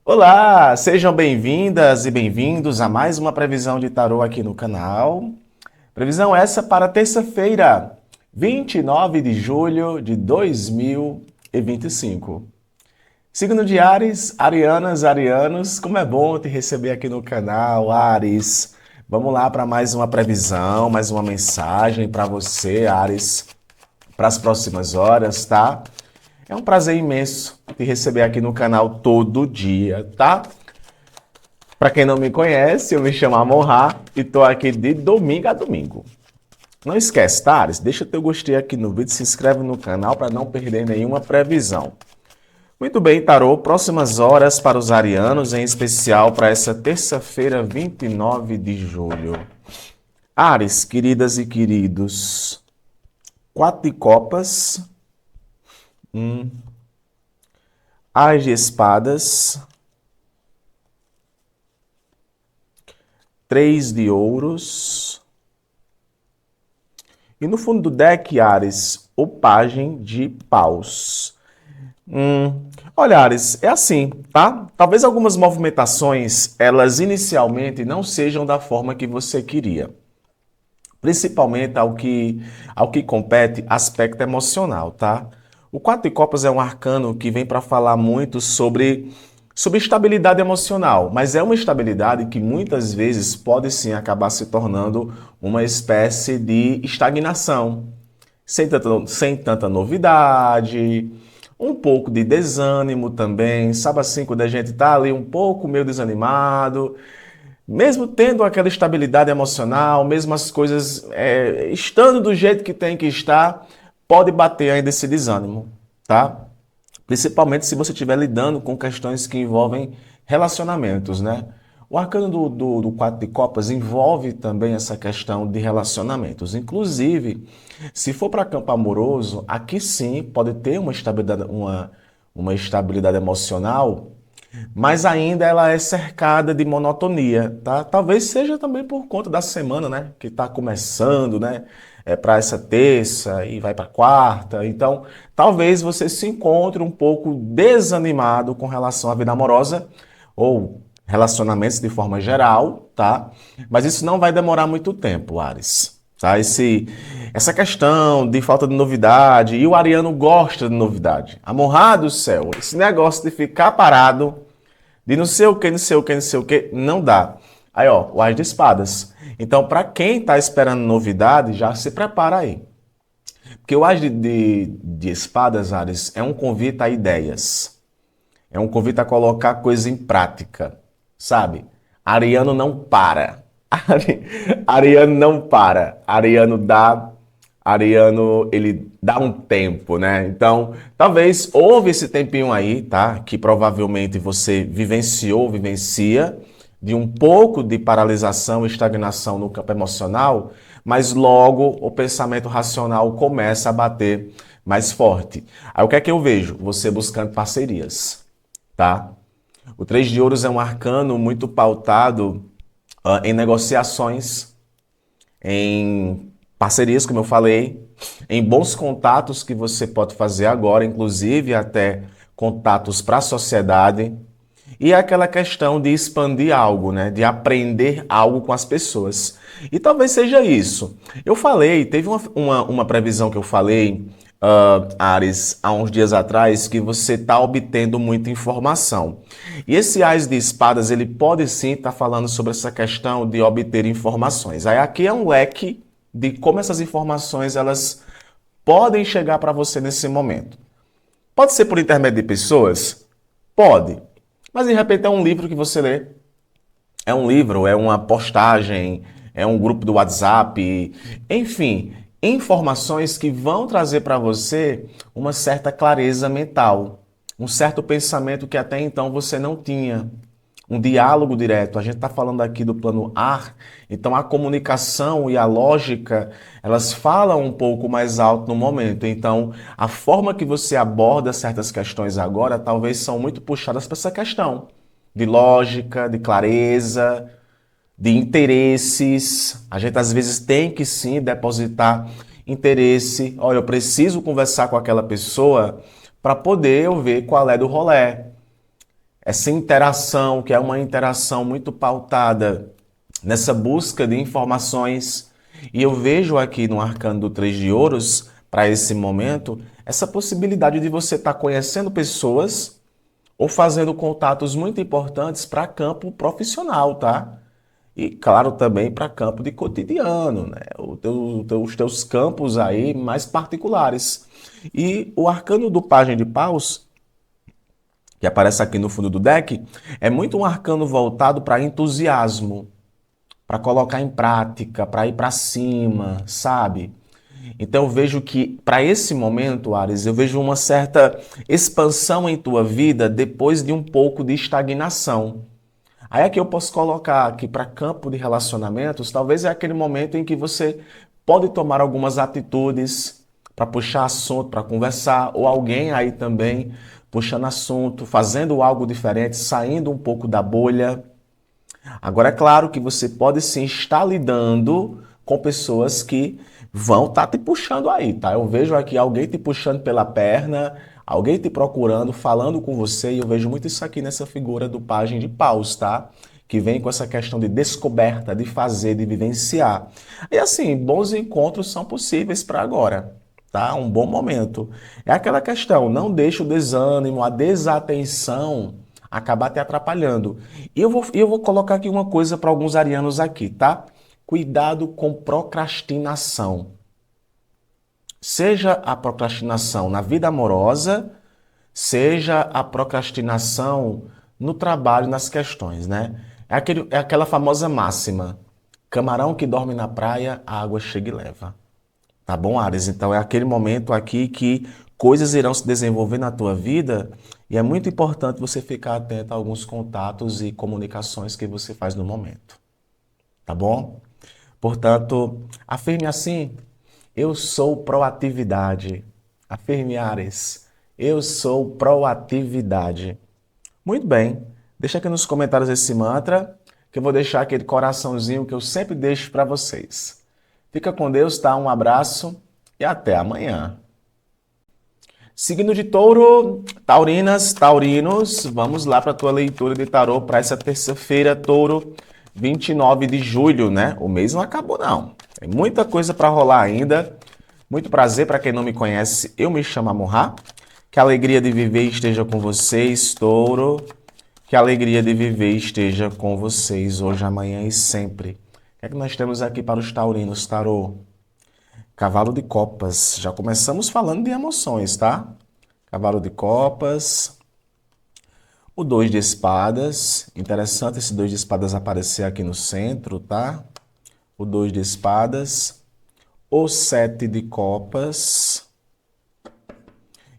Olá, sejam bem-vindas e bem-vindos a mais uma previsão de tarô aqui no canal. Previsão essa para terça-feira, 29 de julho de 2025. Signo de Áries, Arianas, Arianos, como é bom te receber aqui no canal, Áries. Vamos lá para mais uma previsão, mais uma mensagem para você, Áries, para as próximas horas, tá? É um prazer imenso te receber aqui no canal todo dia, tá? Para quem não me conhece, eu me chamo Amorra e tô aqui de domingo a domingo. Não esquece, tá, Ares? Deixa teu gostei aqui no vídeo, se inscreve no canal para não perder nenhuma previsão. Muito bem, tarô, próximas horas para os arianos, em especial para essa terça-feira, 29 de julho. Ares, queridas e queridos, 4 de copas, as de espadas, 3 de ouros. E no fundo do deck, Ares, o pajem de paus. Olha, Ares, é assim, tá? Talvez algumas movimentações, elas inicialmente não sejam da forma que você queria. Principalmente ao que compete aspecto emocional, tá? O 4 de copas é um arcano que vem para falar muito sobre estabilidade emocional, mas é uma estabilidade que muitas vezes pode sim acabar se tornando uma espécie de estagnação, sem tanta novidade, um pouco de desânimo também, sabe assim, quando a gente está ali um pouco meio desanimado, mesmo tendo aquela estabilidade emocional, mesmo as coisas estando do jeito que tem que estar, pode bater ainda esse desânimo, tá? Principalmente se você estiver lidando com questões que envolvem relacionamentos, né? O arcano do 4 de copas envolve também essa questão de relacionamentos. Inclusive, se for para campo amoroso, aqui sim pode ter uma estabilidade emocional, mas ainda ela é cercada de monotonia, tá? Talvez seja também por conta da semana, né? Que está começando, né? Para essa terça e vai para quarta. Então, talvez você se encontre um pouco desanimado com relação à vida amorosa ou relacionamentos de forma geral, tá? Mas isso não vai demorar muito tempo, Ares. Tá? Essa questão de falta de novidade, e o ariano gosta de novidade. Amorra do céu, esse negócio de ficar parado de não sei o que, não sei o que, não sei o que, não dá. Aí, ó, o As de Espadas. Então, para quem está esperando novidade, já se prepara aí. Porque o As de Espadas, Ares, é um convite a ideias. É um convite a colocar coisa em prática, sabe? Ariano não para. Ariano não para. Ariano, ele dá um tempo, né? Então, talvez houve esse tempinho aí, tá? Que provavelmente você vivencia, de um pouco de paralisação e estagnação no campo emocional, mas logo o pensamento racional começa a bater mais forte. Aí o que é que eu vejo? Você buscando parcerias, tá? O 3 de ouros é um arcano muito pautado em negociações, em parcerias, como eu falei, em bons contatos que você pode fazer agora, inclusive até contatos para a sociedade, e aquela questão de expandir algo, né? De aprender algo com as pessoas. E talvez seja isso. Eu falei, teve uma previsão que eu falei, Ares, há uns dias atrás, que você está obtendo muita informação. E esse As de Espadas, ele pode sim estar falando sobre essa questão de obter informações. Aí aqui é um leque de como essas informações elas podem chegar para você nesse momento. Pode ser por intermédio de pessoas? Pode. Mas de repente é um livro que você lê, é um livro, é uma postagem, é um grupo do WhatsApp, enfim, informações que vão trazer para você uma certa clareza mental, um certo pensamento que até então você não tinha. Um diálogo direto. A gente está falando aqui do plano ar, então a comunicação e a lógica, elas falam um pouco mais alto no momento. Então, a forma que você aborda certas questões agora, talvez são muito puxadas para essa questão de lógica, de clareza, de interesses. A gente às vezes tem que sim depositar interesse. Olha, eu preciso conversar com aquela pessoa para poder eu ver qual é do rolê. essa interação, que é uma interação muito pautada nessa busca de informações. E eu vejo aqui no Arcano do Três de Ouros, para esse momento, essa possibilidade de você estar conhecendo pessoas ou fazendo contatos muito importantes para campo profissional, tá? E, claro, também para campo de cotidiano, né? Os teus campos aí mais particulares. E o arcano do Pajem de Paus, que aparece aqui no fundo do deck, é muito um arcano voltado para entusiasmo, para colocar em prática, para ir para cima, sabe? Então eu vejo que para esse momento, Ares, eu vejo uma certa expansão em tua vida depois de um pouco de estagnação. Aí aqui eu posso colocar aqui para campo de relacionamentos, talvez é aquele momento em que você pode tomar algumas atitudes para puxar assunto, para conversar, ou alguém aí também puxando assunto, fazendo algo diferente, saindo um pouco da bolha. Agora, é claro que você pode sim estar lidando com pessoas que vão estar te puxando aí, tá? Eu vejo aqui alguém te puxando pela perna, alguém te procurando, falando com você, e eu vejo muito isso aqui nessa figura do Pajem de Paus, tá? Que vem com essa questão de descoberta, de fazer, de vivenciar. E assim, bons encontros são possíveis para agora, tá? Um bom momento. É aquela questão, não deixe o desânimo, a desatenção acabar te atrapalhando. E eu vou colocar aqui uma coisa para alguns arianos aqui, tá? Cuidado com procrastinação. Seja a procrastinação na vida amorosa, seja a procrastinação no trabalho, nas questões, né? É aquela famosa máxima: camarão que dorme na praia, a água chega e leva. Tá bom, Ares? Então é aquele momento aqui que coisas irão se desenvolver na tua vida e é muito importante você ficar atento a alguns contatos e comunicações que você faz no momento. Tá bom? Portanto, afirme assim: eu sou proatividade. Afirme, Ares: eu sou proatividade. Muito bem. Deixa aqui nos comentários esse mantra, que eu vou deixar aquele coraçãozinho que eu sempre deixo para vocês. Fica com Deus, tá? Um abraço e até amanhã. Signo de Touro, taurinas, taurinos, vamos lá para a tua leitura de tarô para essa terça-feira, Touro, 29 de julho, né? O mês não acabou, não. Tem muita coisa para rolar ainda. Muito prazer, para quem não me conhece, eu me chamo Amorrá. Que a alegria de viver esteja com vocês, Touro. Que a alegria de viver esteja com vocês hoje, amanhã e sempre. O que é que nós temos aqui para os taurinos, tarô? Cavalo de Copas. Já começamos falando de emoções, tá? Cavalo de Copas. O 2 de Espadas. Interessante esse 2 de Espadas aparecer aqui no centro, tá? O 2 de Espadas. O 7 de Copas.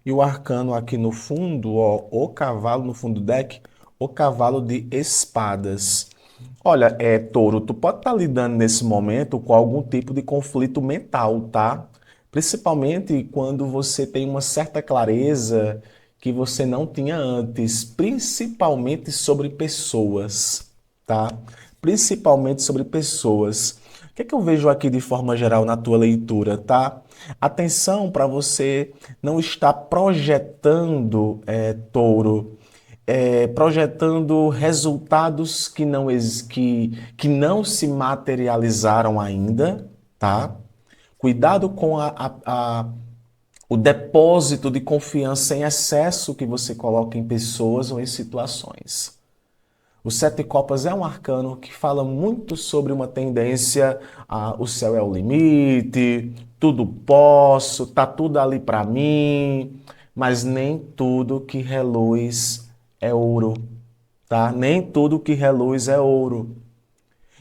E o arcano aqui no fundo, ó, o cavalo no fundo do deck, o cavalo de espadas. Olha, Touro, tu pode estar lidando nesse momento com algum tipo de conflito mental, tá? Principalmente quando você tem uma certa clareza que você não tinha antes, principalmente sobre pessoas, tá? Principalmente sobre pessoas. O que é que eu vejo aqui de forma geral na tua leitura, tá? Atenção para você não estar projetando, Touro, projetando resultados que não se materializaram ainda, tá? Cuidado com o depósito de confiança em excesso que você coloca em pessoas ou em situações. O Sete de Copas é um arcano que fala muito sobre uma tendência a o céu é o limite, tudo posso, tá tudo ali para mim, mas nem tudo que reluz é ouro, tá? Nem tudo que reluz é ouro.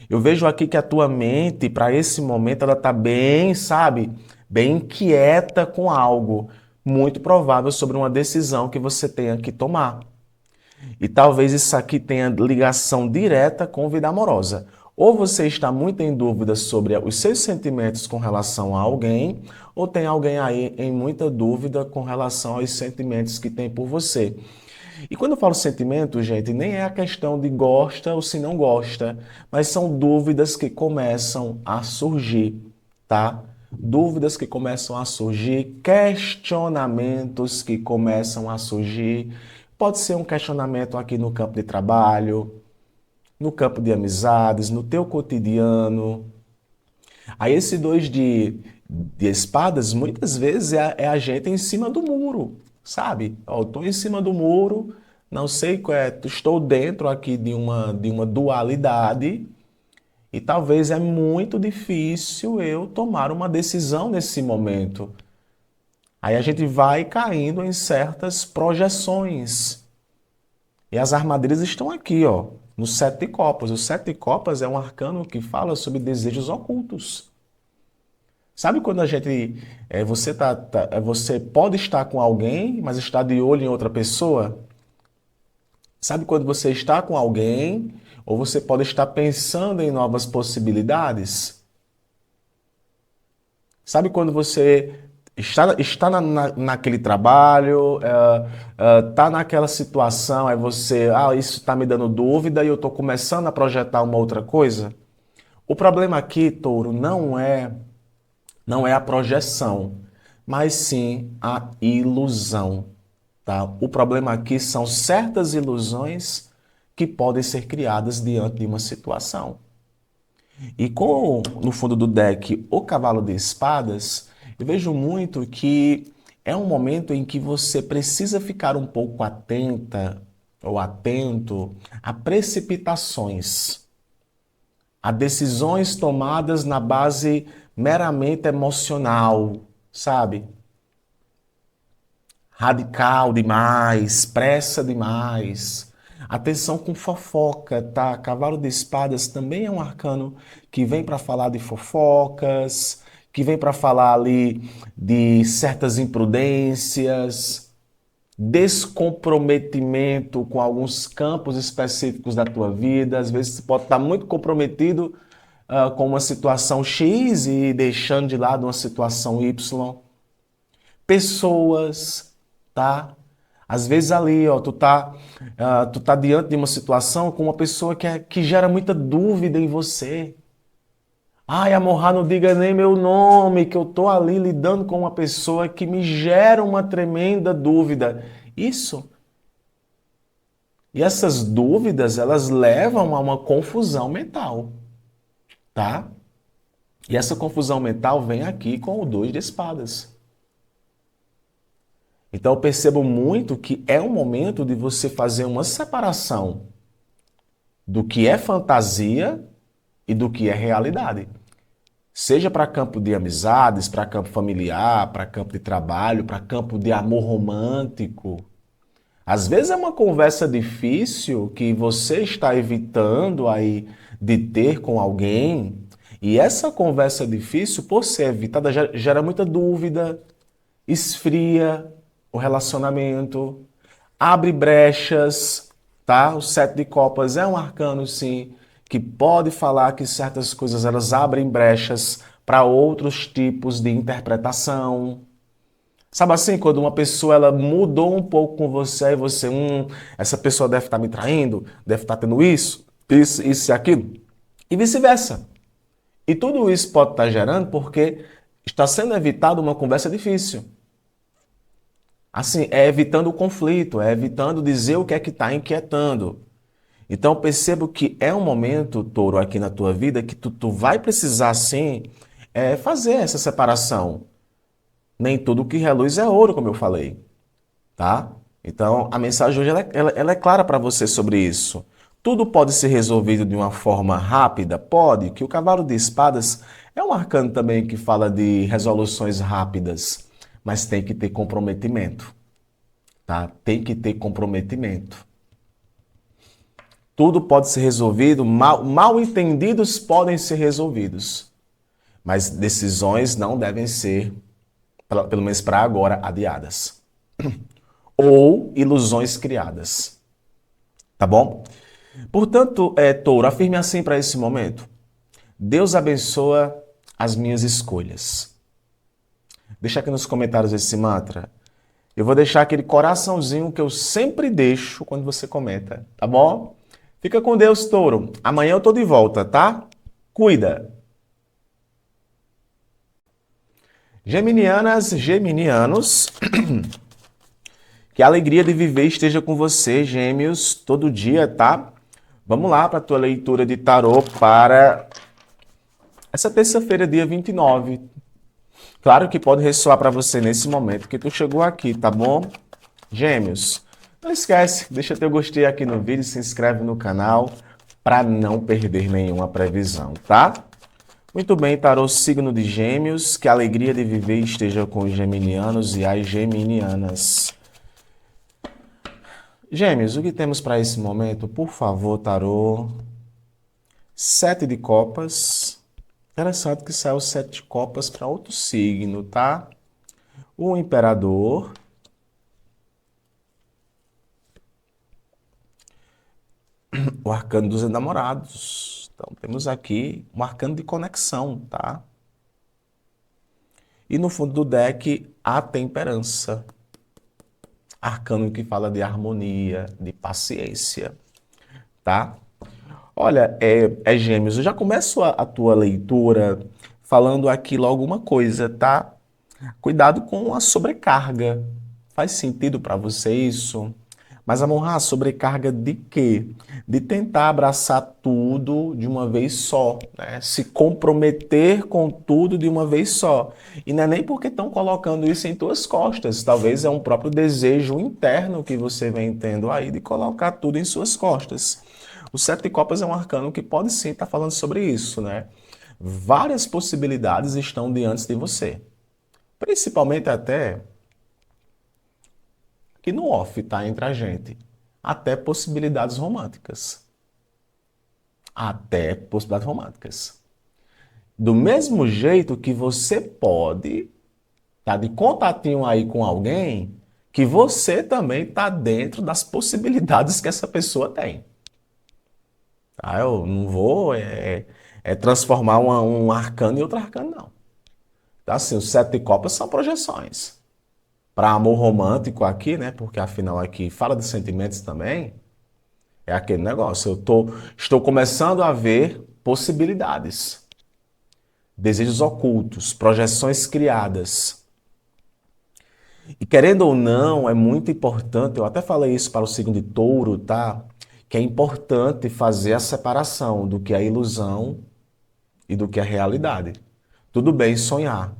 Eu vejo aqui que a tua mente, para esse momento, ela tá bem, sabe, bem inquieta com algo, muito provável sobre uma decisão que você tenha que tomar. E talvez isso aqui tenha ligação direta com vida amorosa. Ou você está muito em dúvida sobre os seus sentimentos com relação a alguém, ou tem alguém aí em muita dúvida com relação aos sentimentos que tem por você. E quando eu falo sentimento, gente, nem é a questão de gosta ou se não gosta, mas são dúvidas que começam a surgir, tá? Dúvidas que começam a surgir, questionamentos que começam a surgir. pode ser um questionamento aqui no campo de trabalho, no campo de amizades, no teu cotidiano. Aí esse dois de espadas, muitas vezes é a gente em cima do muro, sabe? Ó, eu estou em cima do muro, não sei qual é, estou dentro aqui de uma dualidade e talvez é muito difícil eu tomar uma decisão nesse momento. Aí a gente vai caindo em certas projeções. E as armadilhas estão aqui, ó, no sete de copas. O sete de copas é um arcano que fala sobre desejos ocultos. Sabe quando a gente, você pode estar com alguém, mas está de olho em outra pessoa? Sabe quando você está com alguém, ou você pode estar pensando em novas possibilidades? Sabe quando você está naquele trabalho, está naquela situação, aí você, isso está me dando dúvida e eu estou começando a projetar uma outra coisa? O problema aqui, Touro, não é a projeção, mas sim a ilusão, tá? O problema aqui são certas ilusões que podem ser criadas diante de uma situação. E com, no fundo do deck, o cavalo de espadas, eu vejo muito que é um momento em que você precisa ficar um pouco atenta ou atento a precipitações, a decisões tomadas na base meramente emocional, sabe? Radical demais, pressa demais. Atenção com fofoca, tá? Cavalo de espadas também é um arcano que vem para falar de fofocas, que vem para falar ali de certas imprudências, descomprometimento com alguns campos específicos da tua vida. Às vezes você pode estar muito comprometido com uma situação X e deixando de lado uma situação Y. Pessoas, tá? Às vezes ali, ó, tu tá diante de uma situação com uma pessoa que gera muita dúvida em você. Ai, amor, não diga nem meu nome, que eu tô ali lidando com uma pessoa que me gera uma tremenda dúvida. Isso. E essas dúvidas, elas levam a uma confusão mental, tá? E essa confusão mental vem aqui com o dois de espadas. Então eu percebo muito que é um momento de você fazer uma separação do que é fantasia e do que é realidade. Seja para campo de amizades, para campo familiar, para campo de trabalho, para campo de amor romântico. Às vezes é uma conversa difícil que você está evitando aí de ter com alguém, e essa conversa difícil, por ser evitada, gera muita dúvida, esfria o relacionamento, abre brechas, tá? O sete de copas é um arcano, sim, que pode falar que certas coisas elas abrem brechas para outros tipos de interpretação. Sabe assim, quando uma pessoa ela mudou um pouco com você e você, essa pessoa deve estar me traindo, deve estar tendo isso e aquilo, e vice-versa. E tudo isso pode estar gerando porque está sendo evitado uma conversa difícil. Assim, é evitando o conflito, é evitando dizer o que é que está inquietando. Então, percebo que é um momento, Touro, aqui na tua vida, que tu vai precisar, sim, fazer essa separação. Nem tudo que reluz é ouro, como eu falei, tá? Então, a mensagem hoje ela é clara para você sobre isso. Tudo pode ser resolvido de uma forma rápida? Pode, que o cavalo de espadas é um arcano também que fala de resoluções rápidas, mas tem que ter comprometimento, tá? Tem que ter comprometimento. Tudo pode ser resolvido, mal entendidos podem ser resolvidos, mas decisões não devem ser, pelo menos para agora, adiadas. Ou ilusões criadas. Tá bom? Portanto, Touro, afirme assim para esse momento. Deus abençoa as minhas escolhas. Deixa aqui nos comentários esse mantra. Eu vou deixar aquele coraçãozinho que eu sempre deixo quando você comenta, tá bom? Fica com Deus, Touro. Amanhã eu tô de volta, tá? Cuida. Geminianas, geminianos, Que a alegria de viver esteja com você, Gêmeos, todo dia, tá? Vamos lá para a tua leitura de tarô para essa terça-feira, dia 29. Claro que pode ressoar para você nesse momento que tu chegou aqui, tá bom? Gêmeos, não esquece, deixa teu gostei aqui no vídeo, se inscreve no canal para não perder nenhuma previsão, tá? Muito bem, tarô signo de Gêmeos, que a alegria de viver esteja com os geminianos e as geminianas. Gêmeos, o que temos para esse momento? Por favor, tarô. 7 de copas. Interessante que saiu 7 de copas para outro signo, tá? O imperador. O arcano dos enamorados. Então, temos aqui um arcano de conexão, tá? E no fundo do deck, a temperança. Arcano que fala de harmonia, de paciência, tá? Olha, Gêmeos, eu já começo a tua leitura falando aqui logo uma coisa, tá? Cuidado com a sobrecarga. Faz sentido para você isso? Mas, amor, sobrecarga de quê? De tentar abraçar tudo de uma vez só, né? Se comprometer com tudo de uma vez só. E não é nem porque estão colocando isso em tuas costas. Talvez é um próprio desejo interno que você vem tendo aí de colocar tudo em suas costas. O Sete de Copas é um arcano que pode sim estar falando sobre isso, né? Várias possibilidades estão diante de você. Principalmente até que no off tá entre a gente. Até possibilidades românticas. Até possibilidades românticas. Do mesmo jeito que você pode tá de contatinho aí com alguém, que você também tá dentro das possibilidades que essa pessoa tem. Tá? Eu não vou transformar um arcano em outro arcano, não. Tá? Assim, os 7 de copas são projeções. Para amor romântico aqui, né? Porque afinal aqui fala de sentimentos também. É aquele negócio. Estou começando a ver possibilidades, desejos ocultos, projeções criadas. E querendo ou não, é muito importante, eu até falei isso para o signo de Touro, tá? Que é importante fazer a separação do que é ilusão e do que é realidade. Tudo bem sonhar.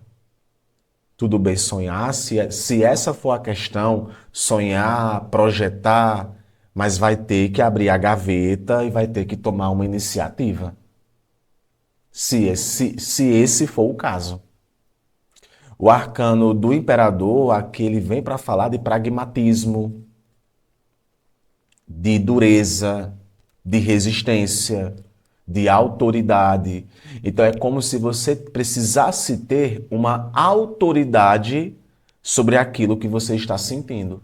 Tudo bem sonhar, se essa for a questão, sonhar, projetar, mas vai ter que abrir a gaveta e vai ter que tomar uma iniciativa. Se esse for o caso. O arcano do imperador, aqui ele vem para falar de pragmatismo, de dureza, de resistência, de autoridade. Então é como se você precisasse ter uma autoridade sobre aquilo que você está sentindo.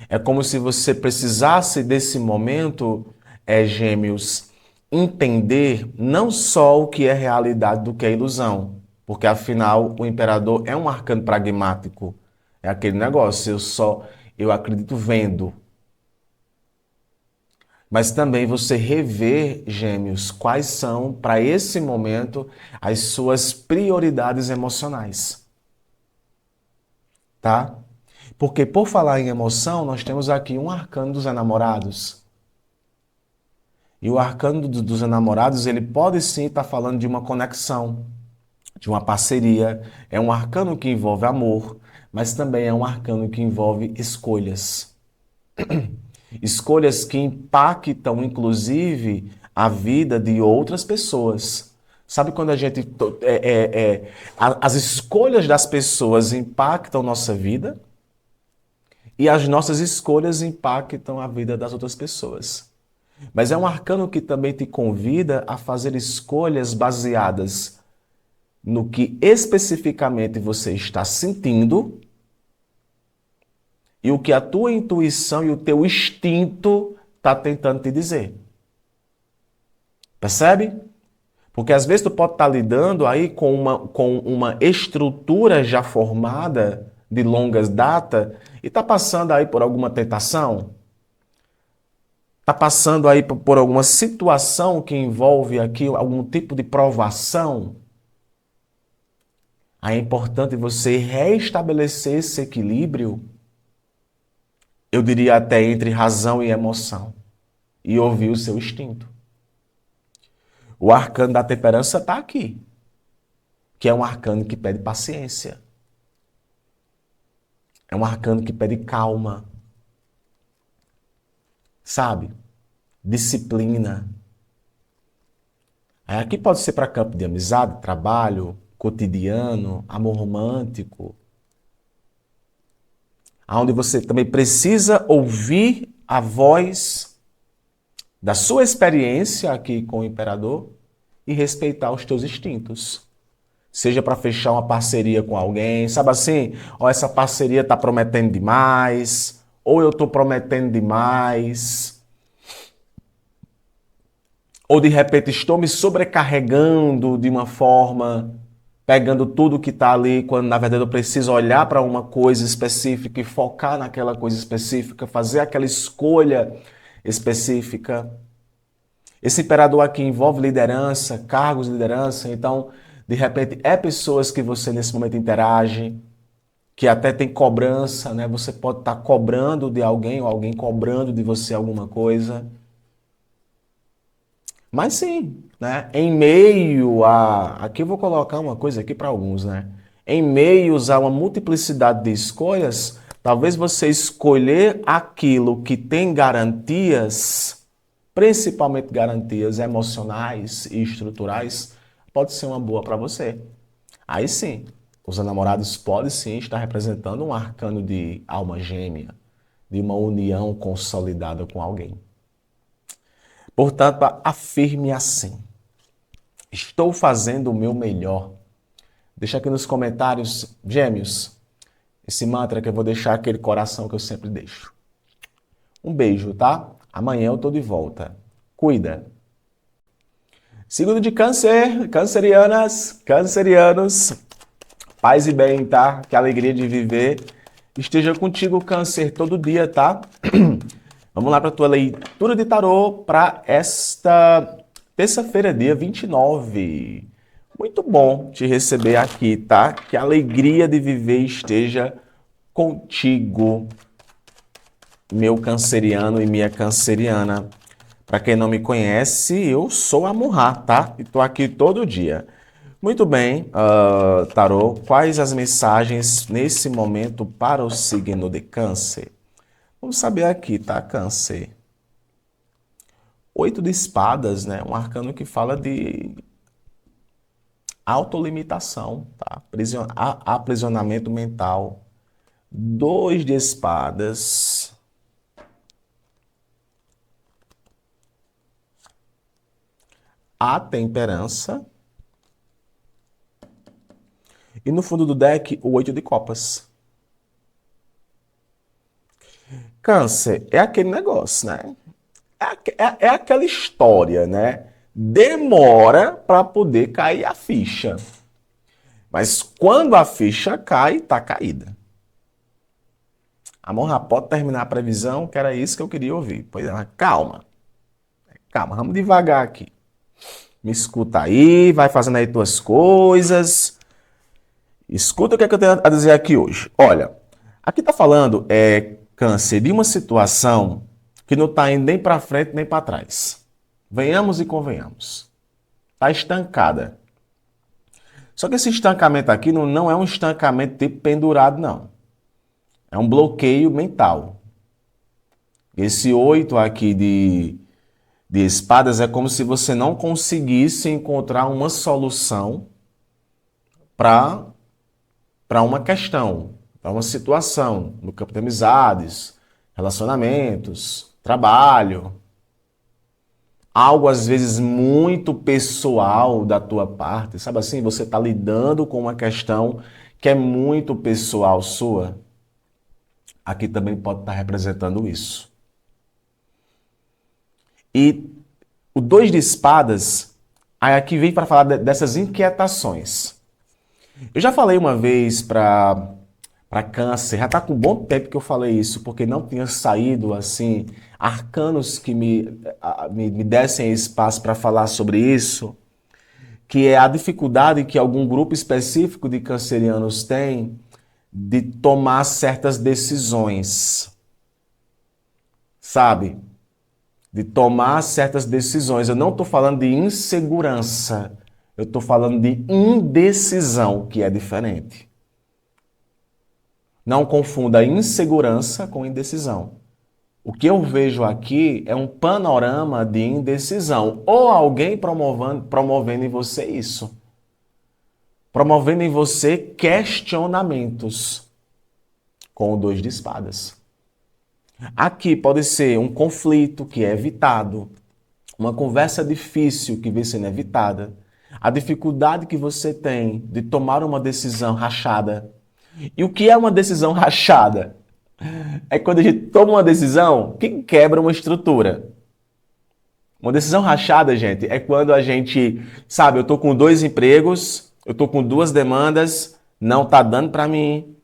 É como se você precisasse desse momento, Gêmeos, entender não só o que é realidade do que é ilusão, porque afinal o imperador é um arcano pragmático. É aquele negócio, eu acredito vendo. Mas também você rever, Gêmeos, quais são, para esse momento, as suas prioridades emocionais. Tá? Porque por falar em emoção, nós temos aqui um arcano dos enamorados. E o arcano dos enamorados, ele pode sim estar falando de uma conexão, de uma parceria. É um arcano que envolve amor, mas também é um arcano que envolve escolhas. Escolhas que impactam, inclusive, a vida de outras pessoas. Sabe quando a gente. As escolhas das pessoas impactam nossa vida e as nossas escolhas impactam a vida das outras pessoas. Mas é um arcano que também te convida a fazer escolhas baseadas no que especificamente você está sentindo e o que a tua intuição e o teu instinto está tentando te dizer. Percebe? Porque às vezes tu pode estar lidando aí com uma estrutura já formada de longas datas e está passando aí por alguma tentação, está passando aí por alguma situação que envolve aqui algum tipo de provação. Aí é importante você reestabelecer esse equilíbrio, eu diria até entre razão e emoção, e ouvir o seu instinto. O arcano da temperança está aqui, que é um arcano que pede paciência. É um arcano que pede calma, sabe? Disciplina. Aí aqui pode ser para campo de amizade, trabalho, cotidiano, amor romântico, onde você também precisa ouvir a voz da sua experiência aqui com o imperador e respeitar os teus instintos. Seja para fechar uma parceria com alguém, sabe assim? Ó, essa parceria está prometendo demais, ou eu estou prometendo demais, ou de repente estou me sobrecarregando de uma forma, pegando tudo que está ali, quando na verdade eu preciso olhar para uma coisa específica e focar naquela coisa específica, fazer aquela escolha específica. Esse imperador aqui envolve liderança, cargos de liderança, então, de repente, é pessoas que você nesse momento interage, que até tem cobrança, né? Você pode estar cobrando de alguém ou alguém cobrando de você alguma coisa. Mas sim, né? Em meio a... Aqui eu vou colocar uma coisa aqui para alguns, né? Em meio a uma multiplicidade de escolhas, talvez você escolher aquilo que tem garantias, principalmente garantias emocionais e estruturais, pode ser uma boa para você. Aí sim, os namorados podem sim estar representando um arcano de alma gêmea, de uma união consolidada com alguém. Portanto, afirme assim: estou fazendo o meu melhor. Deixa aqui nos comentários, gêmeos, esse mantra que eu vou deixar, aquele coração que eu sempre deixo. Um beijo, tá? Amanhã eu tô de volta. Cuida. Signo de câncer, cancerianas, cancerianos, paz e bem, tá? Que alegria de viver. Esteja contigo, câncer, todo dia, tá? Vamos lá para a tua leitura de tarô para esta terça-feira, dia 29. Muito bom te receber aqui, tá? Que a alegria de viver esteja contigo, meu canceriano e minha canceriana. Para quem não me conhece, eu sou a Murra, tá? E tô aqui todo dia. Muito bem, tarô, quais as mensagens nesse momento para o signo de Câncer? Vamos saber aqui, tá, Câncer? 8 de espadas, né? Um arcano que fala de autolimitação, tá? Aprisionamento mental. 2 de espadas. A temperança. E no fundo do deck, o 8 de copas. Câncer, é aquele negócio, né? É aquela história, né? Demora para poder cair a ficha. Mas quando a ficha cai, tá caída. Amor, já pode terminar a previsão, que era isso que eu queria ouvir. Pois é, mas calma. Calma, vamos devagar aqui. Me escuta aí, vai fazendo aí tuas coisas. Escuta o que é que eu tenho a dizer aqui hoje. Olha, aqui tá falando, Câncer, de uma situação que não está indo nem para frente nem para trás. Venhamos e convenhamos. Está estancada. Só que esse estancamento aqui não é um estancamento tipo pendurado, não. É um bloqueio mental. Esse 8 aqui de espadas é como se você não conseguisse encontrar uma solução para uma questão, para uma situação, no campo de amizades, relacionamentos, trabalho. Algo às vezes muito pessoal da tua parte, sabe assim? Você está lidando com uma questão que é muito pessoal sua. Aqui também pode estar representando isso. E o 2 de espadas, aí aqui vem para falar dessas inquietações. Eu já falei uma vez para Câncer, já está com um bom tempo que eu falei isso, porque não tinha saído assim arcanos que me dessem espaço para falar sobre isso, que é a dificuldade que algum grupo específico de cancerianos tem de tomar certas decisões, sabe? De tomar certas decisões. Eu não estou falando de insegurança, eu estou falando de indecisão, que é diferente. Não confunda insegurança com indecisão. O que eu vejo aqui é um panorama de indecisão, ou alguém promovendo em você isso. Promovendo em você questionamentos com o 2 de espadas. Aqui pode ser um conflito que é evitado, uma conversa difícil que vem sendo evitada, a dificuldade que você tem de tomar uma decisão rachada. E o que é uma decisão rachada? É quando a gente toma uma decisão que quebra uma estrutura. Uma decisão rachada, gente, é quando a gente, sabe, eu tô com 2 empregos, eu tô com 2 demandas, não tá dando para mim,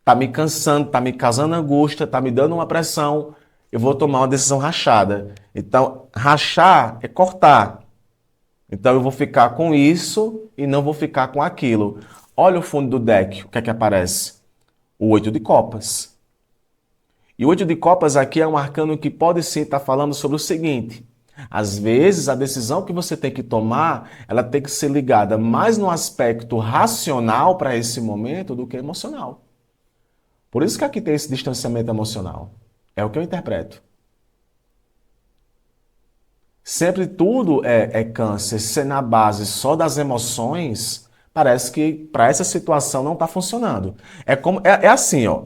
tá me cansando, tá me causando angústia, tá me dando uma pressão, eu vou tomar uma decisão rachada. Então, rachar é cortar. Então, eu vou ficar com isso e não vou ficar com aquilo. Olha o fundo do deck, o que é que aparece? O 8 de copas. E o 8 de copas aqui é um arcano que pode sim estar falando sobre o seguinte: às vezes a decisão que você tem que tomar, ela tem que ser ligada mais no aspecto racional para esse momento do que emocional. Por isso que aqui tem esse distanciamento emocional. É o que eu interpreto. Sempre tudo é câncer. Ser na base só das emoções, parece que para essa situação não está funcionando. É assim, ó.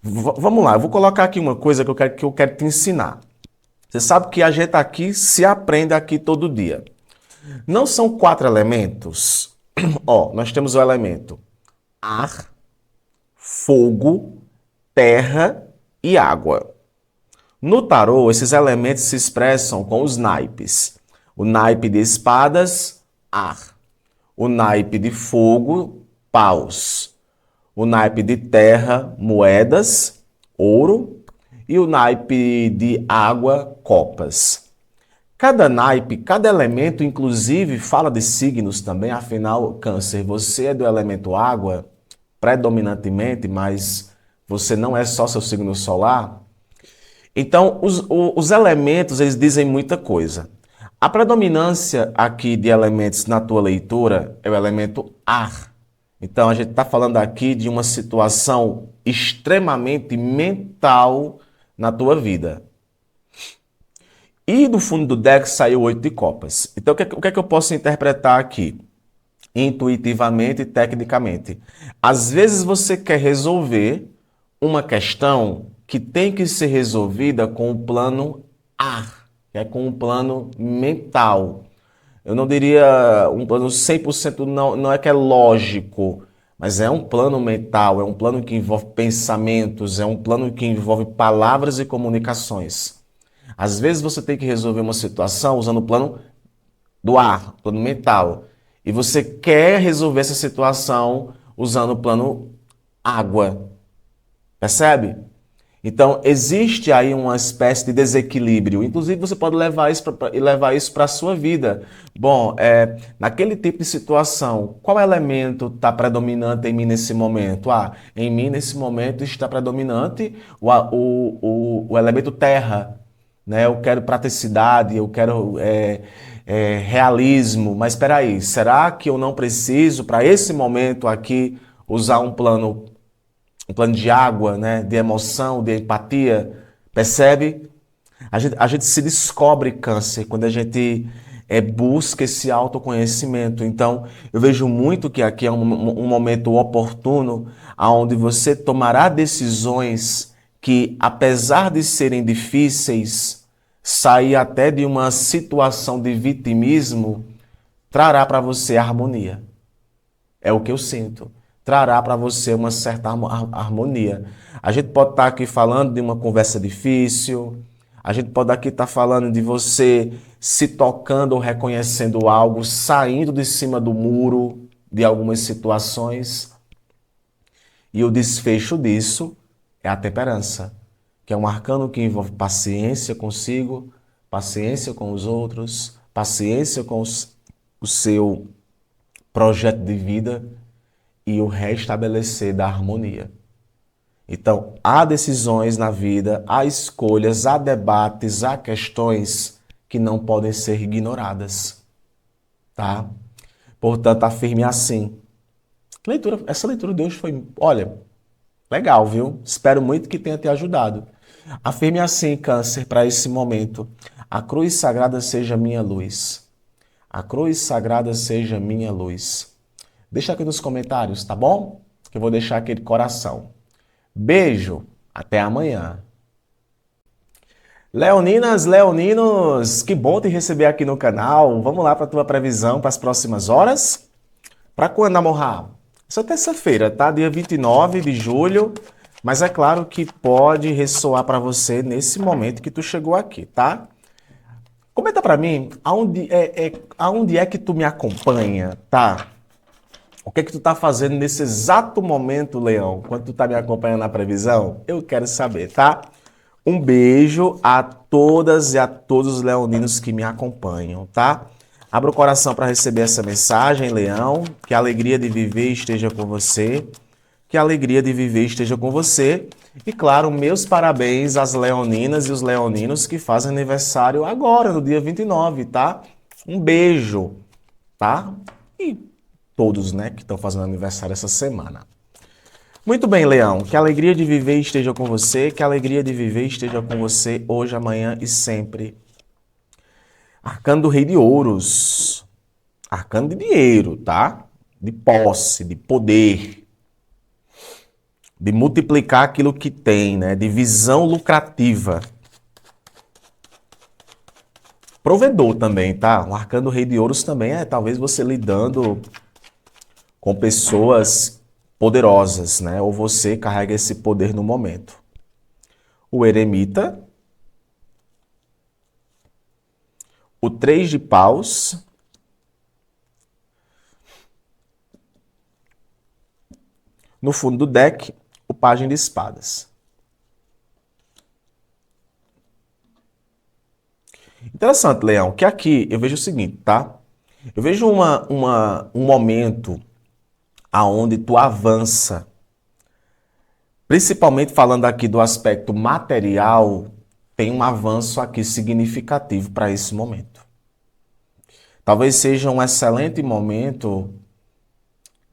Vamos lá, eu vou colocar aqui uma coisa que eu quero te ensinar. Você sabe que a gente aqui se aprende aqui todo dia. Não são 4 elementos? Ó, nós temos o elemento ar, fogo, terra e água. No tarô, esses elementos se expressam com os naipes. O naipe de espadas, ar. O naipe de fogo, paus. O naipe de terra, moedas, ouro. E o naipe de água, copas. Cada naipe, cada elemento, inclusive, fala de signos também. Afinal, Câncer, você é do elemento água, predominantemente, mas você não é só seu signo solar. Então, os elementos, eles dizem muita coisa. A predominância aqui de elementos na tua leitura é o elemento ar. Então, a gente está falando aqui de uma situação extremamente mental na tua vida. E do fundo do deck saiu 8 de copas. Então, o que é que eu posso interpretar aqui? Intuitivamente e tecnicamente. Às vezes você quer resolver uma questão que tem que ser resolvida com o plano ar, que é com o plano mental. Eu não diria um plano 100%, não é que é lógico, mas é um plano mental, é um plano que envolve pensamentos, é um plano que envolve palavras e comunicações. Às vezes você tem que resolver uma situação usando o plano do ar, plano mental, e você quer resolver essa situação usando o plano água. Percebe? Então, existe aí uma espécie de desequilíbrio. Inclusive, você pode levar isso para a sua vida. Bom, naquele tipo de situação, qual elemento está predominante em mim nesse momento? Em mim, nesse momento, está predominante o elemento terra. Né? Eu quero praticidade, eu quero realismo. Mas espera aí, será que eu não preciso, para esse momento aqui, usar um plano de água, né? De emoção, de empatia? Percebe? A gente se descobre, Câncer, quando a gente busca esse autoconhecimento. Então, eu vejo muito que aqui é um momento oportuno onde você tomará decisões que, apesar de serem difíceis, sair até de uma situação de vitimismo, trará para você harmonia. É o que eu sinto. Trará para você uma certa harmonia. A gente pode estar aqui falando de uma conversa difícil, a gente pode aqui estar falando de você se tocando ou reconhecendo algo, saindo de cima do muro de algumas situações. E o desfecho disso é a temperança, que é um arcano que envolve paciência consigo, paciência com os outros, paciência com os o seu projeto de vida e o restabelecer da harmonia. Então, há decisões na vida, há escolhas, há debates, há questões que não podem ser ignoradas, tá? Portanto, afirme assim. Essa leitura de hoje foi, olha, legal, viu? Espero muito que tenha te ajudado. Afirme assim, Câncer, para esse momento. A cruz sagrada seja minha luz. A cruz sagrada seja minha luz. Deixa aqui nos comentários, tá bom? Que eu vou deixar aquele coração. Beijo, até amanhã. Leoninas, leoninos, que bom te receber aqui no canal. Vamos lá para a tua previsão para as próximas horas? Para quando, Amorra? Essa terça-feira, tá? Dia 29 de julho. Mas é claro que pode ressoar para você nesse momento que tu chegou aqui, tá? Comenta para mim, aonde é que tu me acompanha, tá? O que é que tu tá fazendo nesse exato momento, Leão, quando tu tá me acompanhando na previsão? Eu quero saber, tá? Um beijo a todas e a todos os leoninos que me acompanham, tá? Abra o coração para receber essa mensagem, Leão. Que a alegria de viver esteja com você. Que a alegria de viver esteja com você. E, claro, meus parabéns às leoninas e os leoninos que fazem aniversário agora, no dia 29, tá? Um beijo, tá? E todos, né, que estão fazendo aniversário essa semana. Muito bem, Leão. Que a alegria de viver esteja com você. Que a alegria de viver esteja com você hoje, amanhã e sempre. Arcano do Rei de Ouros. Arcano de dinheiro, tá? De posse, de poder. De multiplicar aquilo que tem, né? De visão lucrativa. Provedor também, tá? O Arcano do Rei de Ouros também é talvez você lidando com pessoas poderosas, né? Ou você carrega esse poder no momento. O Eremita. O 3 de paus. No fundo do deck, o Pajem de espadas. Interessante, Leão, que aqui eu vejo o seguinte, tá? Eu vejo um momento aonde tu avança, principalmente falando aqui do aspecto material, tem um avanço aqui significativo para esse momento. Talvez seja um excelente momento,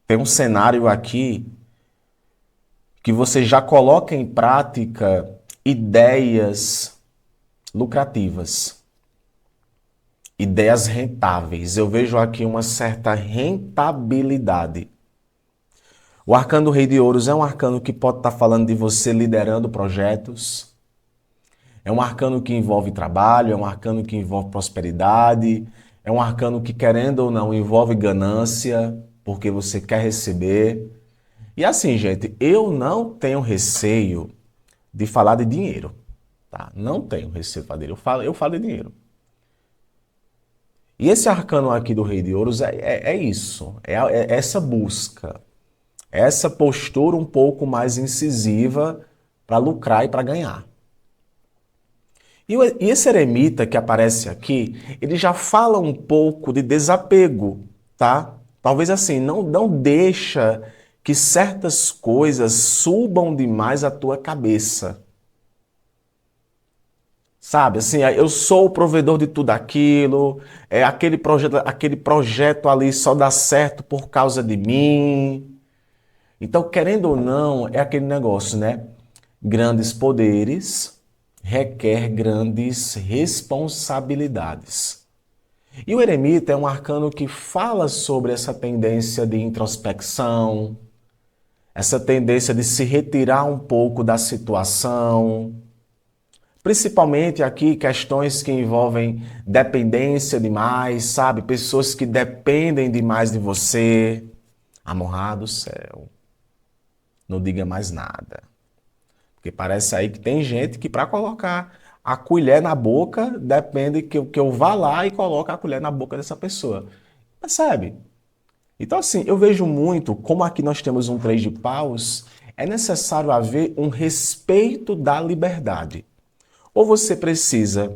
tem um cenário aqui que você já coloca em prática ideias lucrativas, ideias rentáveis. Eu vejo aqui uma certa rentabilidade. O Arcano do Rei de Ouros é um arcano que pode estar falando de você liderando projetos. É um arcano que envolve trabalho, é um arcano que envolve prosperidade, é um arcano que, querendo ou não, envolve ganância, porque você quer receber. E assim, gente, eu não tenho receio de falar de dinheiro, tá? Não tenho receio de falar de dinheiro, eu falo de dinheiro. E esse arcano aqui do Rei de Ouros é isso, é essa busca, essa postura um pouco mais incisiva para lucrar e para ganhar. E esse eremita que aparece aqui, ele já fala um pouco de desapego, tá? Talvez assim, não deixa que certas coisas subam demais a tua cabeça. Sabe, assim, eu sou o provedor de tudo aquilo, aquele projeto ali só dá certo por causa de mim. Então, querendo ou não, é aquele negócio, né? Grandes poderes requer grandes responsabilidades. E o eremita é um arcano que fala sobre essa tendência de introspecção, essa tendência de se retirar um pouco da situação, principalmente aqui questões que envolvem dependência demais, sabe? Pessoas que dependem demais de você. Amorra do céu, não diga mais nada. Porque parece aí que tem gente que para colocar a colher na boca, depende que eu vá lá e coloque a colher na boca dessa pessoa. Percebe? Então assim, eu vejo muito, como aqui nós temos um 3 de paus, é necessário haver um respeito da liberdade. Ou você precisa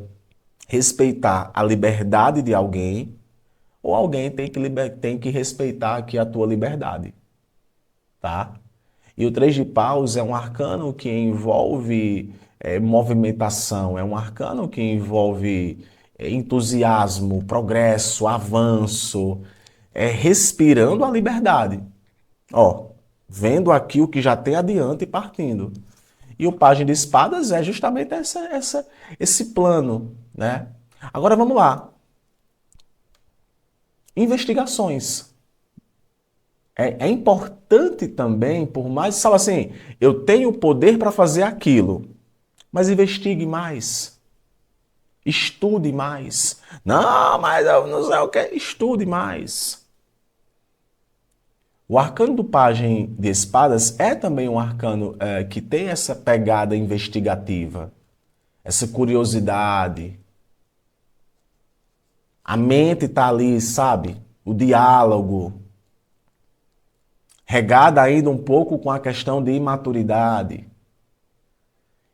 respeitar a liberdade de alguém, ou alguém tem que respeitar aqui a tua liberdade, tá? E o Três de Paus é um arcano que envolve movimentação, é um arcano que envolve entusiasmo, progresso, avanço, respirando a liberdade. Ó, vendo aqui o que já tem adiante e partindo. E o Pajem de Espadas é justamente esse plano, né? Agora vamos lá. Investigações. É importante também, por mais, sabe assim, eu tenho poder para fazer aquilo, mas investigue mais. Estude mais. Não, mas eu não sei o que. Estude mais. O arcano do Pajem de Espadas é também um arcano que tem essa pegada investigativa, essa curiosidade. A mente está ali, sabe? O diálogo. Regada ainda um pouco com a questão de imaturidade.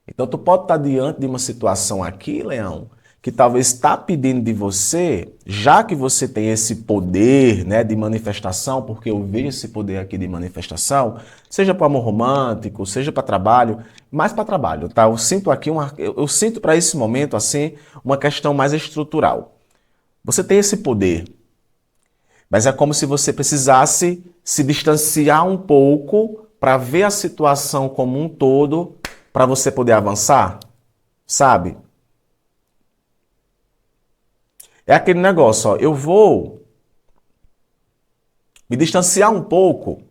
Então, tu pode estar diante de uma situação aqui, Leão, que talvez está pedindo de você, já que você tem esse poder, né, de manifestação, porque eu vejo esse poder aqui de manifestação, seja para amor romântico, seja para trabalho, mais para trabalho, tá? Eu sinto aqui eu sinto para esse momento assim uma questão mais estrutural. Você tem esse poder, mas é como se você precisasse se distanciar um pouco para ver a situação como um todo, para você poder avançar, sabe? É aquele negócio, ó, eu vou me distanciar um pouco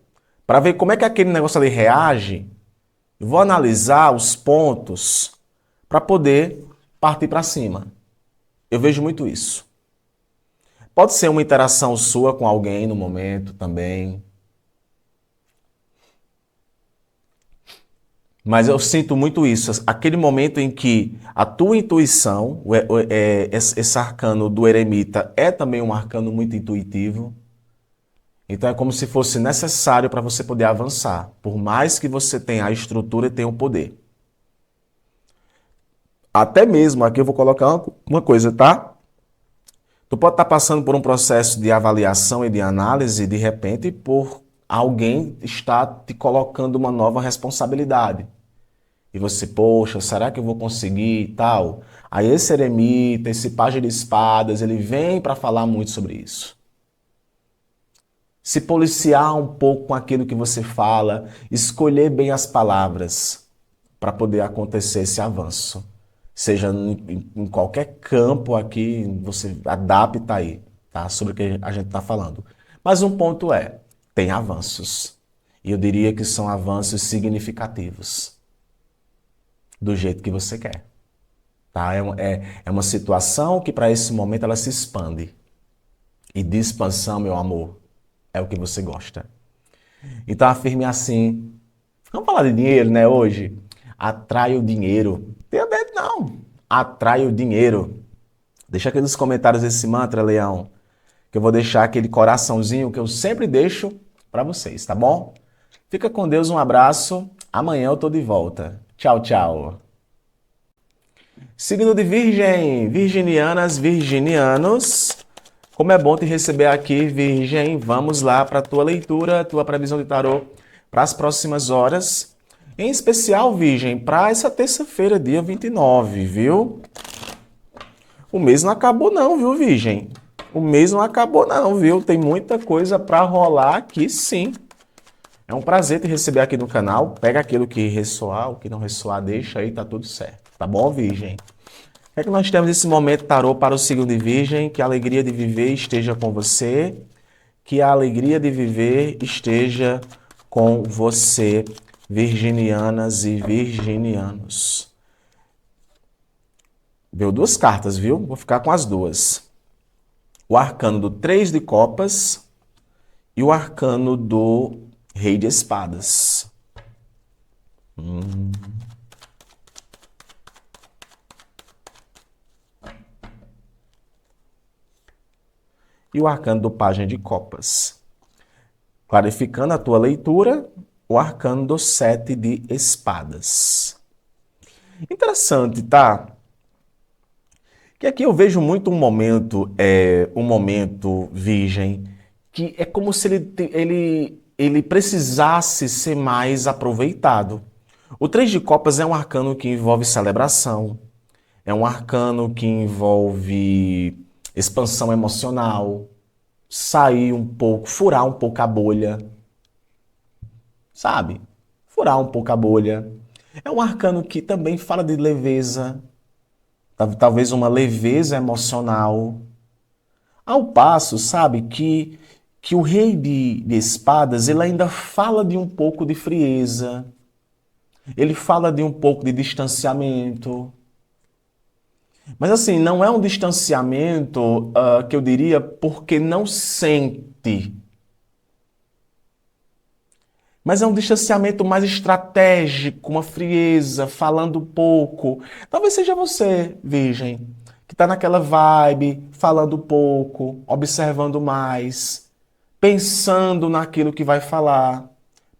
para ver como é que aquele negócio ali reage. Eu vou analisar os pontos para poder partir para cima. Eu vejo muito isso. Pode ser uma interação sua com alguém no momento também. Mas eu sinto muito isso, aquele momento em que a tua intuição, esse arcano do eremita é também um arcano muito intuitivo. Então é como se fosse necessário para você poder avançar, por mais que você tenha a estrutura e tenha o poder. Até mesmo, aqui eu vou colocar uma coisa, tá? Tu pode estar passando por um processo de avaliação e de análise, de repente, por alguém estar te colocando uma nova responsabilidade. E você, poxa, será que eu vou conseguir e tal? Aí esse eremita, esse pajem de espadas, ele vem para falar muito sobre isso. Se policiar um pouco com aquilo que você fala, escolher bem as palavras para poder acontecer esse avanço. Seja em qualquer campo aqui, você adapta aí, tá? Sobre o que a gente está falando. Mas um ponto tem avanços. E eu diria que são avanços significativos. Do jeito que você quer. Tá? É uma situação que para esse momento ela se expande. E de expansão, meu amor, é o que você gosta. Então afirme assim. Vamos falar de dinheiro, né, hoje? Atrai o dinheiro. Tenha medo não. Atrai o dinheiro. Deixa aqui nos comentários esse mantra, Leão, que eu vou deixar aquele coraçãozinho que eu sempre deixo para vocês, tá bom? Fica com Deus, um abraço. Amanhã eu tô de volta. Tchau, tchau. Signo de Virgem, virginianas, virginianos. Como é bom te receber aqui, Virgem. Vamos lá para a tua leitura, tua previsão de tarô para as próximas horas. Em especial, Virgem, para essa terça-feira, dia 29, viu? O mês não acabou não, viu, Virgem? O mês não acabou não, viu? Tem muita coisa para rolar aqui, sim. É um prazer te receber aqui no canal. Pega aquilo que ressoar, o que não ressoar, deixa aí, tá tudo certo. Tá bom, Virgem? O que é que nós temos nesse momento tarô para o signo de Virgem? Que a alegria de viver esteja com você. Que a alegria de viver esteja com você, virginianas e virginianos. Deu duas cartas, viu? Vou ficar com as duas. O arcano do 3 de copas e o arcano do Rei de Espadas. E o arcano do Pajem de Copas. Clarificando a tua leitura, o arcano do 7 de Espadas. Interessante, tá? Que aqui eu vejo muito um momento virgem, que é como se ele precisasse ser mais aproveitado. O Três de Copas é um arcano que envolve celebração, é um arcano que envolve expansão emocional, sair um pouco, furar um pouco a bolha, sabe? Furar um pouco a bolha. É um arcano que também fala de leveza, talvez uma leveza emocional. Ao passo, sabe, que o rei de espadas, ele ainda fala de um pouco de frieza, ele fala de um pouco de distanciamento. Mas assim, não é um distanciamento que eu diria porque não sente. Mas é um distanciamento mais estratégico, uma frieza, falando pouco. Talvez seja você, virgem, que está naquela vibe, falando pouco, observando mais, pensando naquilo que vai falar,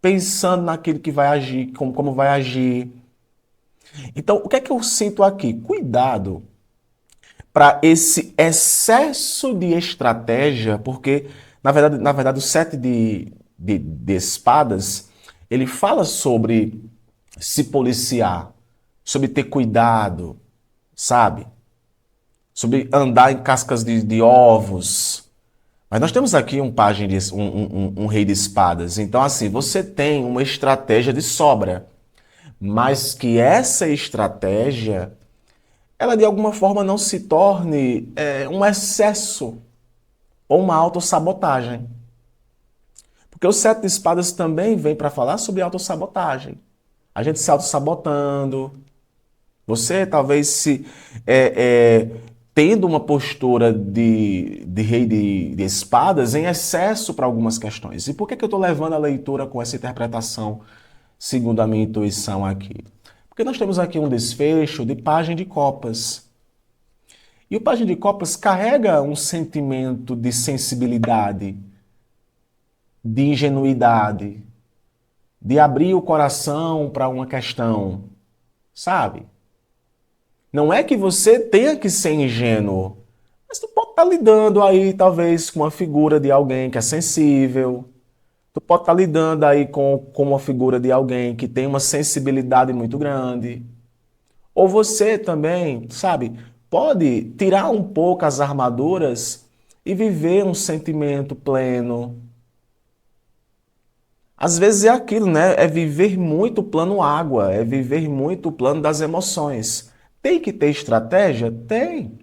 pensando naquilo que vai agir, como vai agir. Então, o que é que eu sinto aqui? Cuidado para esse excesso de estratégia, porque, na verdade o sete de espadas, ele fala sobre se policiar, sobre ter cuidado, sabe? Sobre andar em cascas de ovos. Mas nós temos aqui um pajem um rei de espadas. Então, assim, você tem uma estratégia de sobra, mas que essa estratégia ela de alguma forma não se torne um excesso ou uma autossabotagem. Porque o sete de espadas também vem para falar sobre autossabotagem. A gente se autossabotando. Você talvez se tendo uma postura de rei de espadas em excesso para algumas questões. E por que eu estou levando a leitura com essa interpretação segundo a minha intuição aqui? Porque nós temos aqui um desfecho de pajem de copas. E o pajem de copas carrega um sentimento de sensibilidade, de ingenuidade, de abrir o coração para uma questão, sabe? Não é que você tenha que ser ingênuo, mas tu pode estar lidando aí talvez com uma figura de alguém que é sensível, tu pode estar lidando aí com uma figura de alguém que tem uma sensibilidade muito grande. Ou você também, sabe, pode tirar um pouco as armaduras e viver um sentimento pleno. Às vezes é aquilo, né? É viver muito o plano água, é viver muito o plano das emoções. Tem que ter estratégia? Tem.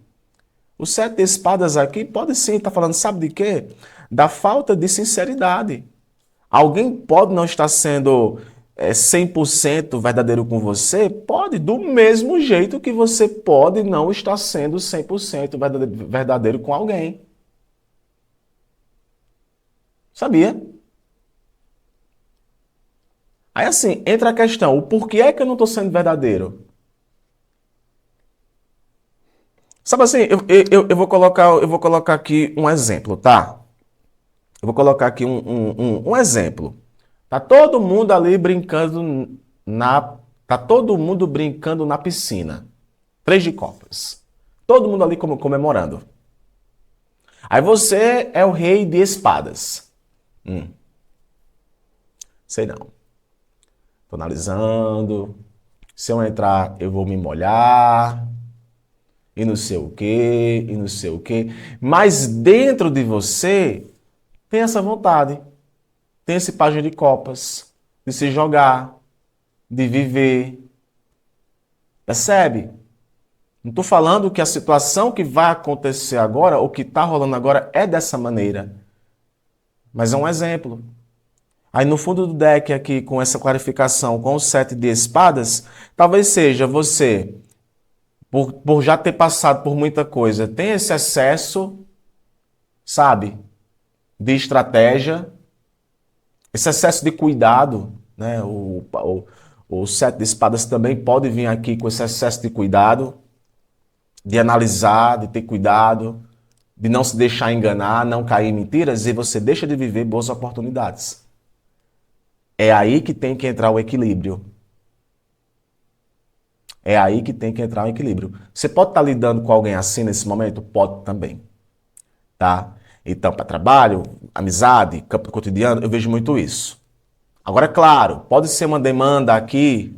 O sete de espadas aqui pode sim estar falando, sabe de quê? Da falta de sinceridade. Alguém pode não estar sendo 100% verdadeiro com você? Pode, do mesmo jeito que você pode não estar sendo 100% verdadeiro com alguém. Sabia? Aí assim, entra a questão, o porquê é que eu não estou sendo verdadeiro? Sabe assim, eu vou colocar aqui um exemplo, tá? Eu vou colocar aqui um exemplo. Tá todo mundo ali brincando na. Tá todo mundo brincando na piscina. Três de copas. Todo mundo ali comemorando. Aí você é o rei de espadas. Sei não. Tô analisando. Se eu entrar, eu vou me molhar. E não sei o quê, e não sei o quê. Mas dentro de você tem essa vontade. Tem esse pajem de copas. De se jogar. De viver. Percebe? Não estou falando que a situação que vai acontecer agora, ou que está rolando agora, é dessa maneira. Mas é um exemplo. Aí no fundo do deck aqui, com essa clarificação, com o sete de espadas, talvez seja você, por já ter passado por muita coisa, tem esse excesso, sabe, de estratégia, esse excesso de cuidado, né? O sete de espadas também pode vir aqui com esse excesso de cuidado, de analisar, de ter cuidado, de não se deixar enganar, não cair em mentiras, e você deixa de viver boas oportunidades. É aí que tem que entrar o equilíbrio. É aí que tem que entrar o equilíbrio. Você pode estar lidando com alguém assim nesse momento? Pode também, tá? Então, para trabalho, amizade, campo cotidiano, eu vejo muito isso. Agora, é claro, pode ser uma demanda aqui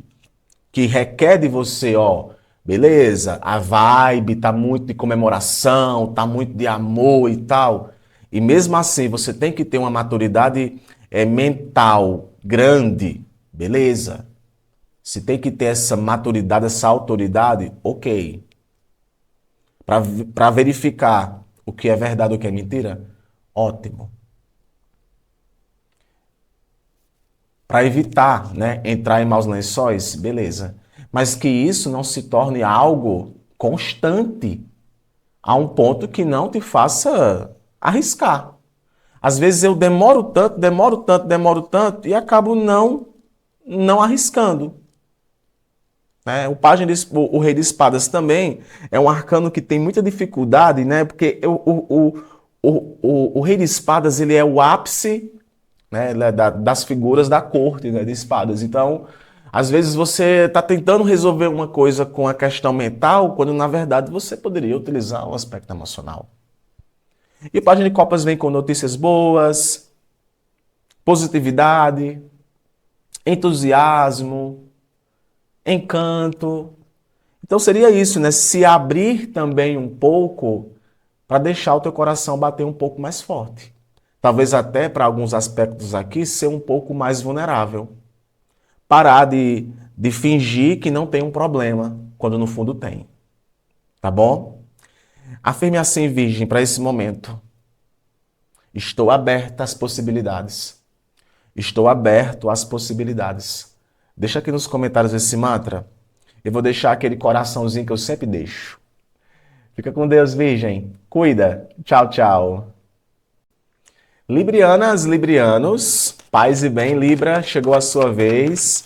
que requer de você, ó, beleza, a vibe tá muito de comemoração, tá muito de amor e tal. E mesmo assim, você tem que ter uma maturidade mental grande, beleza. Se tem que ter essa maturidade, essa autoridade, ok. Para verificar o que é verdade e o que é mentira, ótimo. Para evitar, né, entrar em maus lençóis, beleza. Mas que isso não se torne algo constante, a um ponto que não te faça arriscar. Às vezes eu demoro tanto e acabo não arriscando. Né? O Rei de Espadas também é um arcano que tem muita dificuldade, né? Porque o Rei de Espadas ele é o ápice, né, das figuras da corte, né, de espadas. Então, às vezes você está tentando resolver uma coisa com a questão mental, quando na verdade você poderia utilizar o aspecto emocional. E a página de Copas vem com notícias boas, positividade, entusiasmo, encanto. Então seria isso, né? Se abrir também um pouco para deixar o teu coração bater um pouco mais forte. Talvez até para alguns aspectos aqui ser um pouco mais vulnerável. Parar de fingir que não tem um problema, quando no fundo tem. Tá bom? Afirme assim, Virgem, para esse momento. Estou aberta às possibilidades. Estou aberto às possibilidades. Deixa aqui nos comentários esse mantra. Eu vou deixar aquele coraçãozinho que eu sempre deixo. Fica com Deus, Virgem. Cuida. Tchau, tchau. Librianas, librianos, paz e bem, Libra, chegou a sua vez.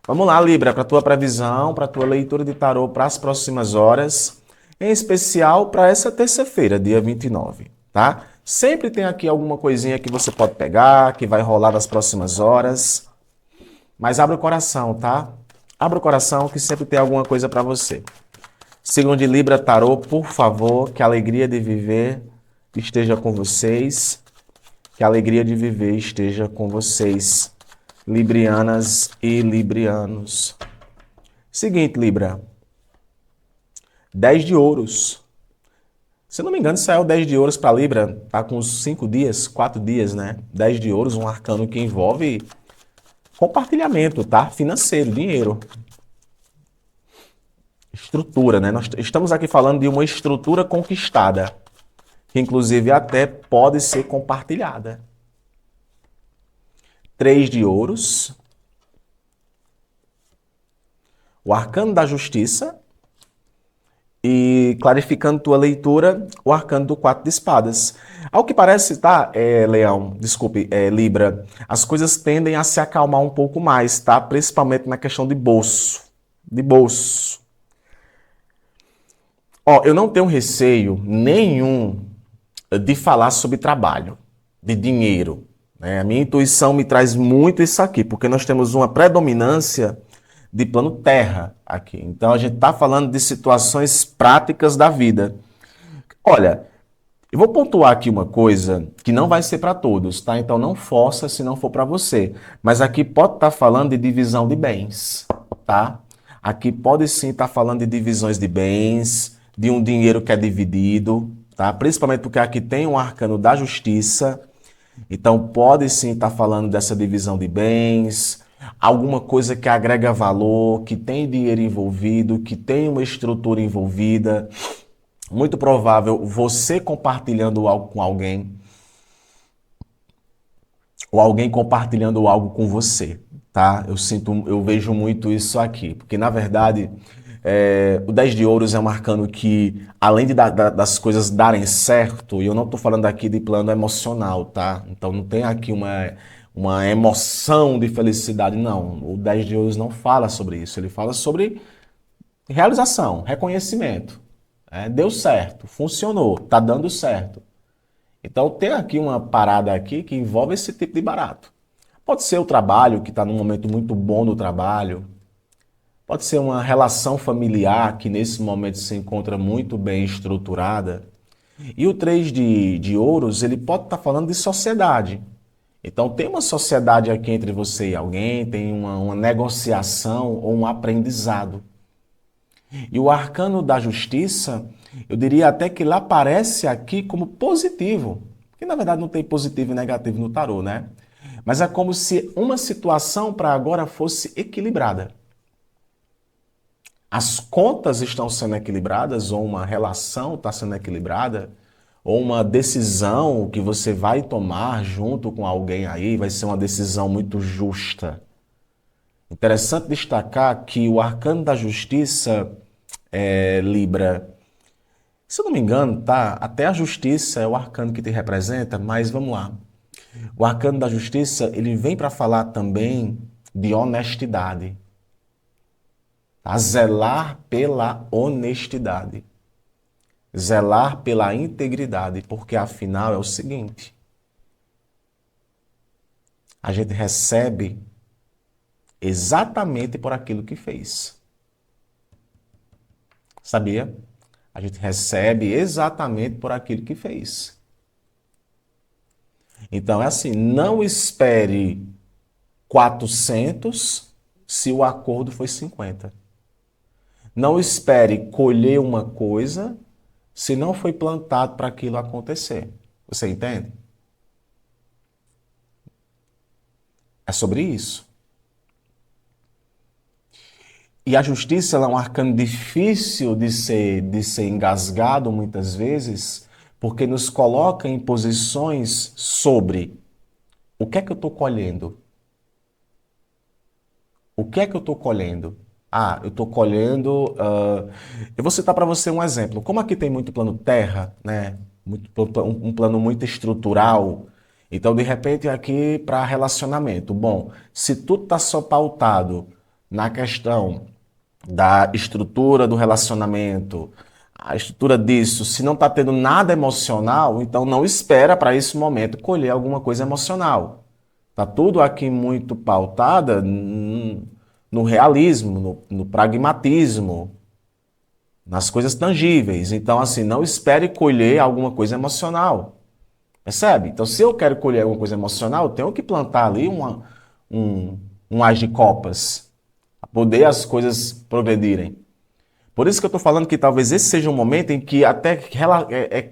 Vamos lá, Libra, para a tua previsão, para a tua leitura de tarô para as próximas horas, em especial para essa terça-feira, dia 29, tá? Sempre tem aqui alguma coisinha que você pode pegar, que vai rolar nas próximas horas, mas abre o coração, tá? Abre o coração que sempre tem alguma coisa para você. Sigam de Libra Tarô, por favor, que a alegria de viver esteja com vocês. Que a alegria de viver esteja com vocês, librianas e librianos. Seguinte, Libra. 10 de ouros. Se não me engano, saiu 10 de ouros para Libra. Tá com uns 5 dias, 4 dias, né? 10 de ouros, um arcano que envolve compartilhamento, tá? Financeiro, dinheiro. Estrutura, né? Nós estamos aqui falando de uma estrutura conquistada, que inclusive até pode ser compartilhada. 3 de ouros, o arcano da justiça e, clarificando tua leitura, o arcano do 4 de espadas. Ao que parece, tá, Libra, as coisas tendem a se acalmar um pouco mais, tá? Principalmente na questão de bolso. De bolso. Ó, eu não tenho receio nenhum de falar sobre trabalho, de dinheiro. Né? A minha intuição me traz muito isso aqui, porque nós temos uma predominância de plano terra aqui. Então a gente está falando de situações práticas da vida. Olha, eu vou pontuar aqui uma coisa que não vai ser para todos, tá? Então não força se não for para você. Mas aqui pode estar falando de divisão de bens, tá? Aqui pode sim estar falando de divisões de bens, de um dinheiro que é dividido, tá? Principalmente porque aqui tem um arcano da justiça. Então pode sim estar falando dessa divisão de bens, alguma coisa que agrega valor, que tem dinheiro envolvido, que tem uma estrutura envolvida. Muito provável você compartilhando algo com alguém, ou alguém compartilhando algo com você, tá? Eu vejo muito isso aqui, porque na verdade o 10 de ouros é um arcano que, além das coisas darem certo, e eu não estou falando aqui de plano emocional, tá? Então não tem aqui uma emoção de felicidade, não. O 10 de ouros não fala sobre isso, ele fala sobre realização, reconhecimento. Deu certo, funcionou, tá dando certo. Então tem aqui uma parada aqui que envolve esse tipo de barato. Pode ser o trabalho, que está num momento muito bom do trabalho, Pode ser uma relação familiar que nesse momento se encontra muito bem estruturada. E o 3 de ouros, ele pode estar falando de sociedade. Então, tem uma sociedade aqui entre você e alguém, tem uma negociação ou um aprendizado. E o arcano da justiça, eu diria até que ele aparece aqui como positivo. Porque, na verdade, não tem positivo e negativo no tarô, né? Mas é como se uma situação para agora fosse equilibrada. As contas estão sendo equilibradas, ou uma relação está sendo equilibrada, ou uma decisão que você vai tomar junto com alguém aí vai ser uma decisão muito justa. Interessante destacar que o arcano da justiça, Libra, se eu não me engano, tá? Até a justiça é o arcano que te representa, mas vamos lá. O arcano da justiça, ele vem para falar também de honestidade. A zelar pela honestidade. Zelar pela integridade, porque afinal é o seguinte: a gente recebe exatamente por aquilo que fez. Sabia? A gente recebe exatamente por aquilo que fez. Então é assim, não espere 400 se o acordo foi 50. Não espere colher uma coisa se não foi plantado para aquilo acontecer. Você entende? É sobre isso. E a justiça ela é um arcano difícil de ser engasgado muitas vezes, porque nos coloca em posições sobre o que é que eu estou colhendo? O que é que eu estou colhendo? Ah, eu estou colhendo. Eu vou citar para você um exemplo. Como aqui tem muito plano terra, né? Um plano muito estrutural. Então, de repente, aqui para relacionamento. Bom, se tudo está só pautado na questão da estrutura do relacionamento, a estrutura disso, se não está tendo nada emocional, então não espera para esse momento colher alguma coisa emocional. Está tudo aqui muito pautada no realismo, no pragmatismo, nas coisas tangíveis. Então, assim, não espere colher alguma coisa emocional. Percebe? Então, se eu quero colher alguma coisa emocional, eu tenho que plantar ali um as de copas, para poder as coisas progredirem. Por isso que eu estou falando que talvez esse seja um momento em que até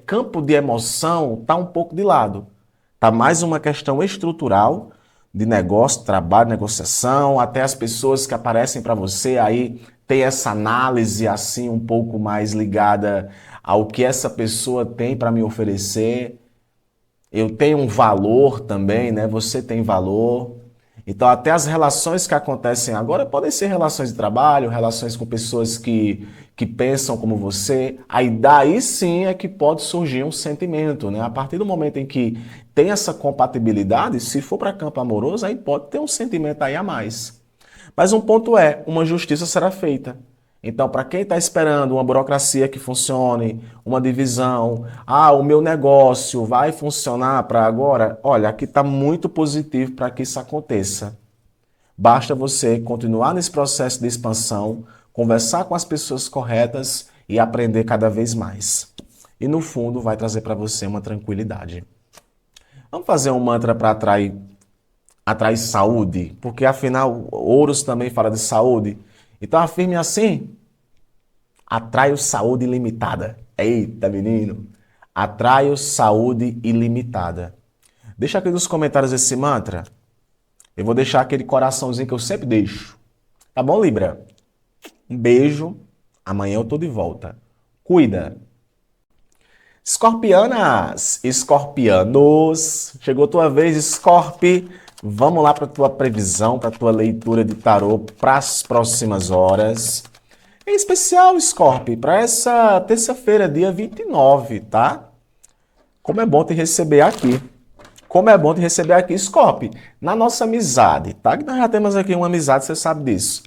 campo de emoção está um pouco de lado. Está mais uma questão estrutural de negócio, trabalho, negociação, até as pessoas que aparecem para você aí tem essa análise assim um pouco mais ligada ao que essa pessoa tem para me oferecer. Eu tenho um valor também, né? Você tem valor. Então, até as relações que acontecem agora podem ser relações de trabalho, relações com pessoas que pensam como você. Aí daí sim é que pode surgir um sentimento, né? A partir do momento em que tem essa compatibilidade, se for para campo amoroso, aí pode ter um sentimento aí a mais. Mas um ponto é, uma justiça será feita. Então, para quem está esperando uma burocracia que funcione, uma divisão, o meu negócio vai funcionar para agora, olha, aqui está muito positivo para que isso aconteça. Basta você continuar nesse processo de expansão, conversar com as pessoas corretas e aprender cada vez mais. E no fundo vai trazer para você uma tranquilidade. Vamos fazer um mantra para atrair saúde, porque afinal Ouros também fala de saúde. Então afirme assim: atraio saúde ilimitada. Eita, menino! Atraio saúde ilimitada. Deixa aqui nos comentários esse mantra. Eu vou deixar aquele coraçãozinho que eu sempre deixo. Tá bom, Libra? Um beijo. Amanhã eu tô de volta. Cuida! Escorpianas, escorpianos, chegou tua vez, Escorpi. Vamos lá para tua previsão, para tua leitura de tarô para as próximas horas. Em especial, Scorpio, para essa terça-feira, dia 29, tá? Como é bom te receber aqui. Como é bom te receber aqui, Scorpio, na nossa amizade, tá? Que nós já temos aqui uma amizade, você sabe disso.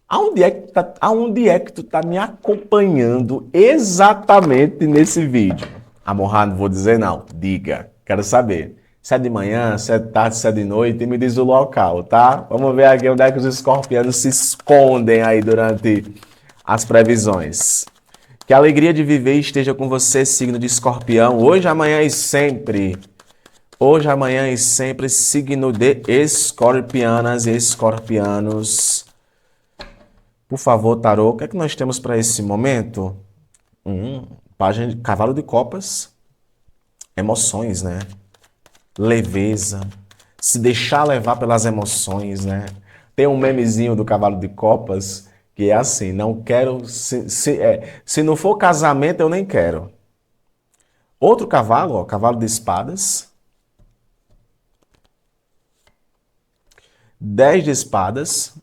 Aonde é que tu tá me acompanhando exatamente nesse vídeo? Amorra, não vou dizer não. Diga. Quero saber. Se é de manhã, se é de tarde, se é de noite, e me diz o local, tá? Vamos ver aqui onde é que os escorpianos se escondem aí durante as previsões. Que a alegria de viver esteja com você, signo de escorpião, hoje, amanhã e sempre. Hoje, amanhã e sempre, signo de escorpianas e escorpianos. Por favor, tarô, o que é que nós temos para esse momento? Página de cavalo de copas, emoções, né? Leveza, se deixar levar pelas emoções, né? Tem um memezinho do cavalo de copas que é assim, não quero, se não for casamento, eu nem quero. Outro cavalo, ó, cavalo de espadas, 10 de espadas,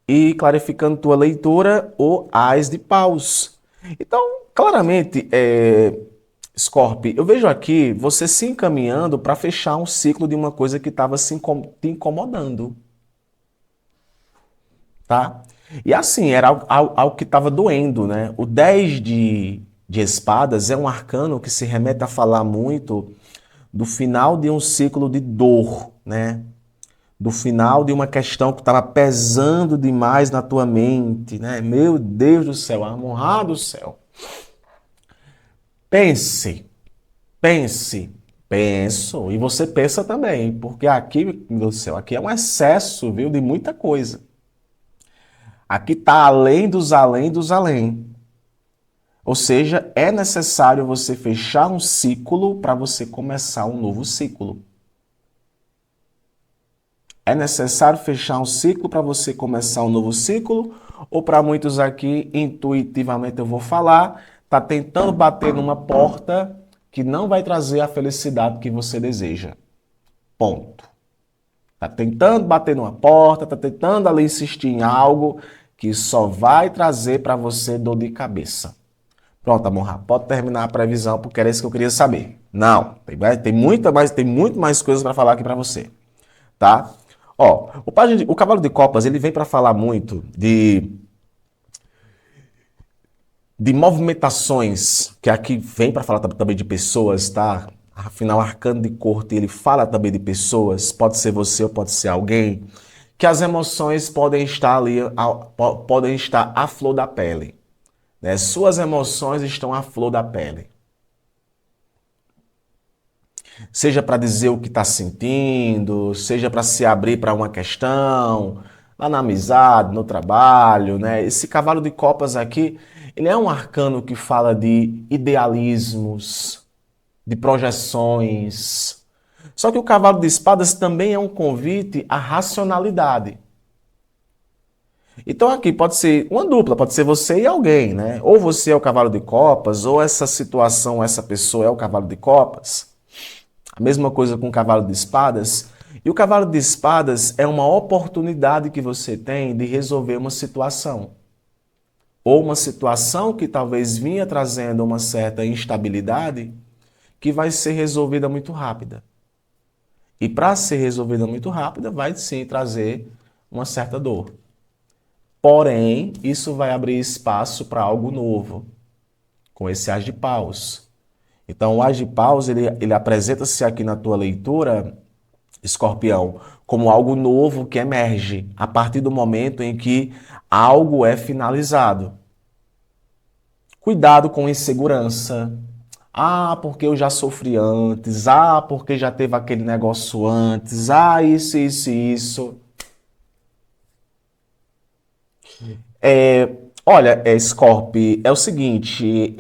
e clarificando tua leitura, o Ás de paus. Então, claramente, Scorpio, eu vejo aqui você se encaminhando para fechar um ciclo de uma coisa que estava te incomodando, tá? E assim, era algo que estava doendo, né? O 10 de espadas é um arcano que se remete a falar muito do final de um ciclo de dor, né? Do final de uma questão que estava pesando demais na tua mente, né? Meu Deus do céu, amor do céu. Pense, pense, penso, e você pensa também, porque aqui, meu Deus do céu, aqui é um excesso, viu, de muita coisa. Aqui está além dos além dos além. Ou seja, é necessário você fechar um ciclo para você começar um novo ciclo. É necessário fechar um ciclo para você começar um novo ciclo? Ou para muitos aqui, intuitivamente eu vou falar, está tentando bater numa porta que não vai trazer a felicidade que você deseja. Ponto. Está tentando bater numa porta, está tentando ali insistir em algo que só vai trazer para você dor de cabeça. Pronto, amor, pode terminar a previsão, porque era isso que eu queria saber. Não, tem muito mais coisas para falar aqui para você, tá? Ó, o cavalo de copas, ele vem para falar muito de movimentações, que aqui vem para falar também de pessoas, tá? Afinal, arcano de corte, ele fala também de pessoas, pode ser você ou pode ser alguém, que as emoções podem estar ali, podem estar à flor da pele, né? Suas emoções estão à flor da pele. Seja para dizer o que está sentindo, seja para se abrir para uma questão, lá na amizade, no trabalho, né? Esse cavalo de copas aqui, ele é um arcano que fala de idealismos, de projeções. Só que o cavalo de espadas também é um convite à racionalidade. Então aqui pode ser uma dupla, pode ser você e alguém, né? Ou você é o cavalo de copas, ou essa situação, essa pessoa é o cavalo de copas. A mesma coisa com o cavalo de espadas. E o cavalo de espadas é uma oportunidade que você tem de resolver uma situação. Ou uma situação que talvez vinha trazendo uma certa instabilidade, que vai ser resolvida muito rápida. E para ser resolvida muito rápida, vai sim trazer uma certa dor. Porém, isso vai abrir espaço para algo novo, com esse As de Paus. Então, o As de Paus, ele apresenta-se aqui na tua leitura, Escorpião, como algo novo que emerge a partir do momento em que algo é finalizado. Cuidado com insegurança. Ah, porque eu já sofri antes. Ah, porque já teve aquele negócio antes. Ah, isso. Olha, Scorpio, é o seguinte,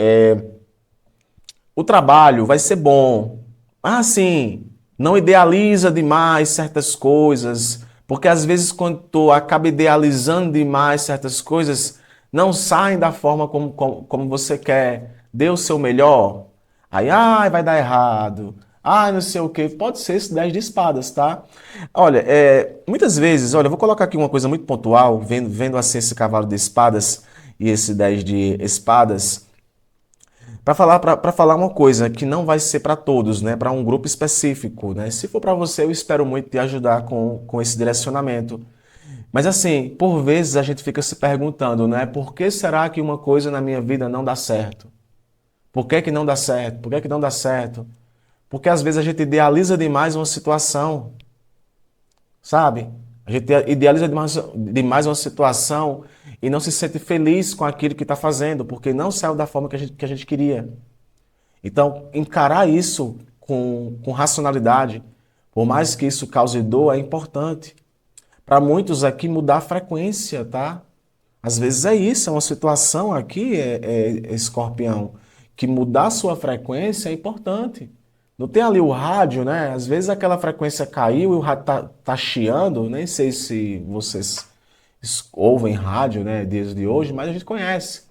o trabalho vai ser bom. Ah, sim, não idealiza demais certas coisas, porque às vezes quando tu acaba idealizando demais certas coisas, não saem da forma como você quer. Dê o seu melhor. Aí, ai, vai dar errado. Ai, não sei o quê. Pode ser esse 10 de espadas, tá? Olha, muitas vezes, olha, eu vou colocar aqui uma coisa muito pontual, vendo assim esse cavalo de espadas e esse 10 de espadas, para falar uma coisa que não vai ser para todos, né? Para um grupo específico, né? Se for para você, eu espero muito te ajudar com esse direcionamento. Mas assim, por vezes a gente fica se perguntando, né? Por que será que uma coisa na minha vida não dá certo? Por que que não dá certo? Por que que não dá certo? Porque às vezes a gente idealiza demais uma situação, sabe? A gente idealiza demais uma situação e não se sente feliz com aquilo que está fazendo, porque não saiu da forma que a gente queria. Então, encarar isso com racionalidade, por mais que isso cause dor, é importante. Para muitos aqui, mudar a frequência, tá? Às vezes é isso, é uma situação aqui, escorpião, que mudar a sua frequência é importante. Não tem ali o rádio, né? Às vezes aquela frequência caiu e o rádio tá chiando, nem sei se vocês ouvem rádio, né, dias de hoje, mas a gente conhece.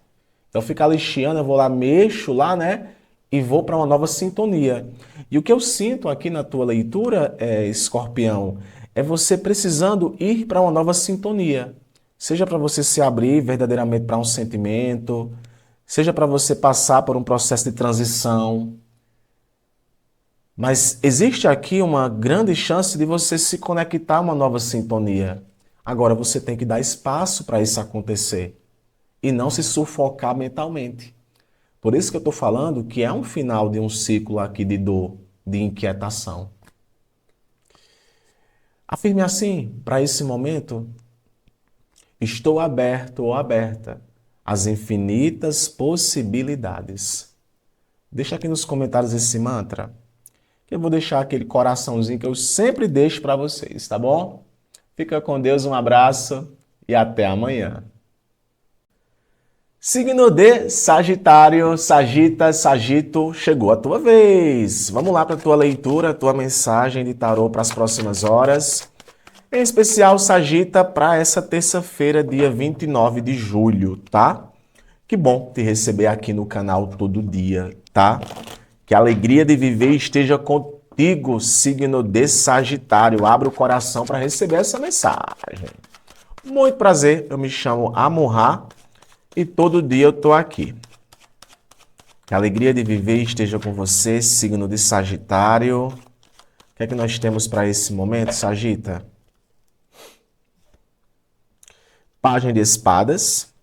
Então fica ali chiando, eu vou lá, mexo lá, né? E vou para uma nova sintonia. E o que eu sinto aqui na tua leitura, escorpião, é você precisando ir para uma nova sintonia. Seja para você se abrir verdadeiramente para um sentimento, seja para você passar por um processo de transição. Mas existe aqui uma grande chance de você se conectar a uma nova sintonia. Agora você tem que dar espaço para isso acontecer e não se sufocar mentalmente. Por isso que eu estou falando que é um final de um ciclo aqui de dor, de inquietação. Afirme assim, para esse momento, estou aberto ou aberta às infinitas possibilidades. Deixa aqui nos comentários esse mantra, que eu vou deixar aquele coraçãozinho que eu sempre deixo para vocês, tá bom? Fica com Deus, um abraço e até amanhã. Signo de Sagitário, Sagita, Sagito, chegou a tua vez. Vamos lá para a tua leitura, tua mensagem de tarô para as próximas horas. Em especial, Sagita, para essa terça-feira, dia 29 de julho, tá? Que bom te receber aqui no canal todo dia, tá? Que a alegria de viver esteja contigo, signo de Sagitário. Abra o coração para receber essa mensagem. Muito prazer, eu me chamo Amorrá e todo dia eu tô aqui. Que a alegria de viver esteja com você, signo de Sagitário. O que é que nós temos para esse momento, Sagita? Página de Espadas.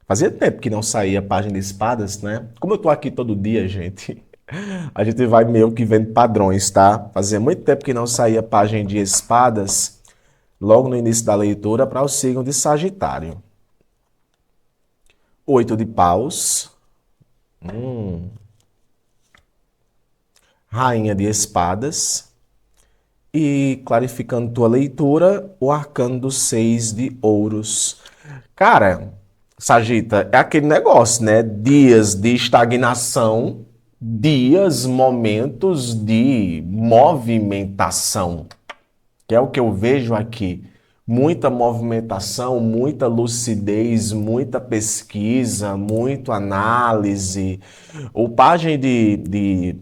Fazia tempo que não saía página de espadas, né? Como eu tô aqui todo dia, gente, a gente vai meio que vendo padrões, tá? Fazia muito tempo que não saía página de espadas, logo no início da leitura, para o signo de Sagitário. 8 de paus. Rainha de espadas. E, clarificando tua leitura, o arcano dos 6 de ouros. Cara, Sagita, é aquele negócio, né? Dias de estagnação, dias, momentos de movimentação, que é o que eu vejo aqui. Muita movimentação, muita lucidez, muita pesquisa, muita análise. O pajem de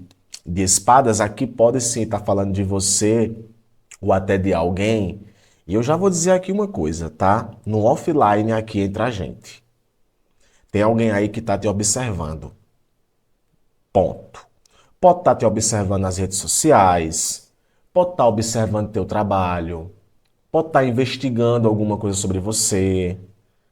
espadas aqui pode sim estar falando de você ou até de alguém. E eu já vou dizer aqui uma coisa, tá? No offline aqui entre a gente. Tem alguém aí que está te observando. Ponto. Pode estar te observando nas redes sociais, pode estar observando teu trabalho, pode estar investigando alguma coisa sobre você.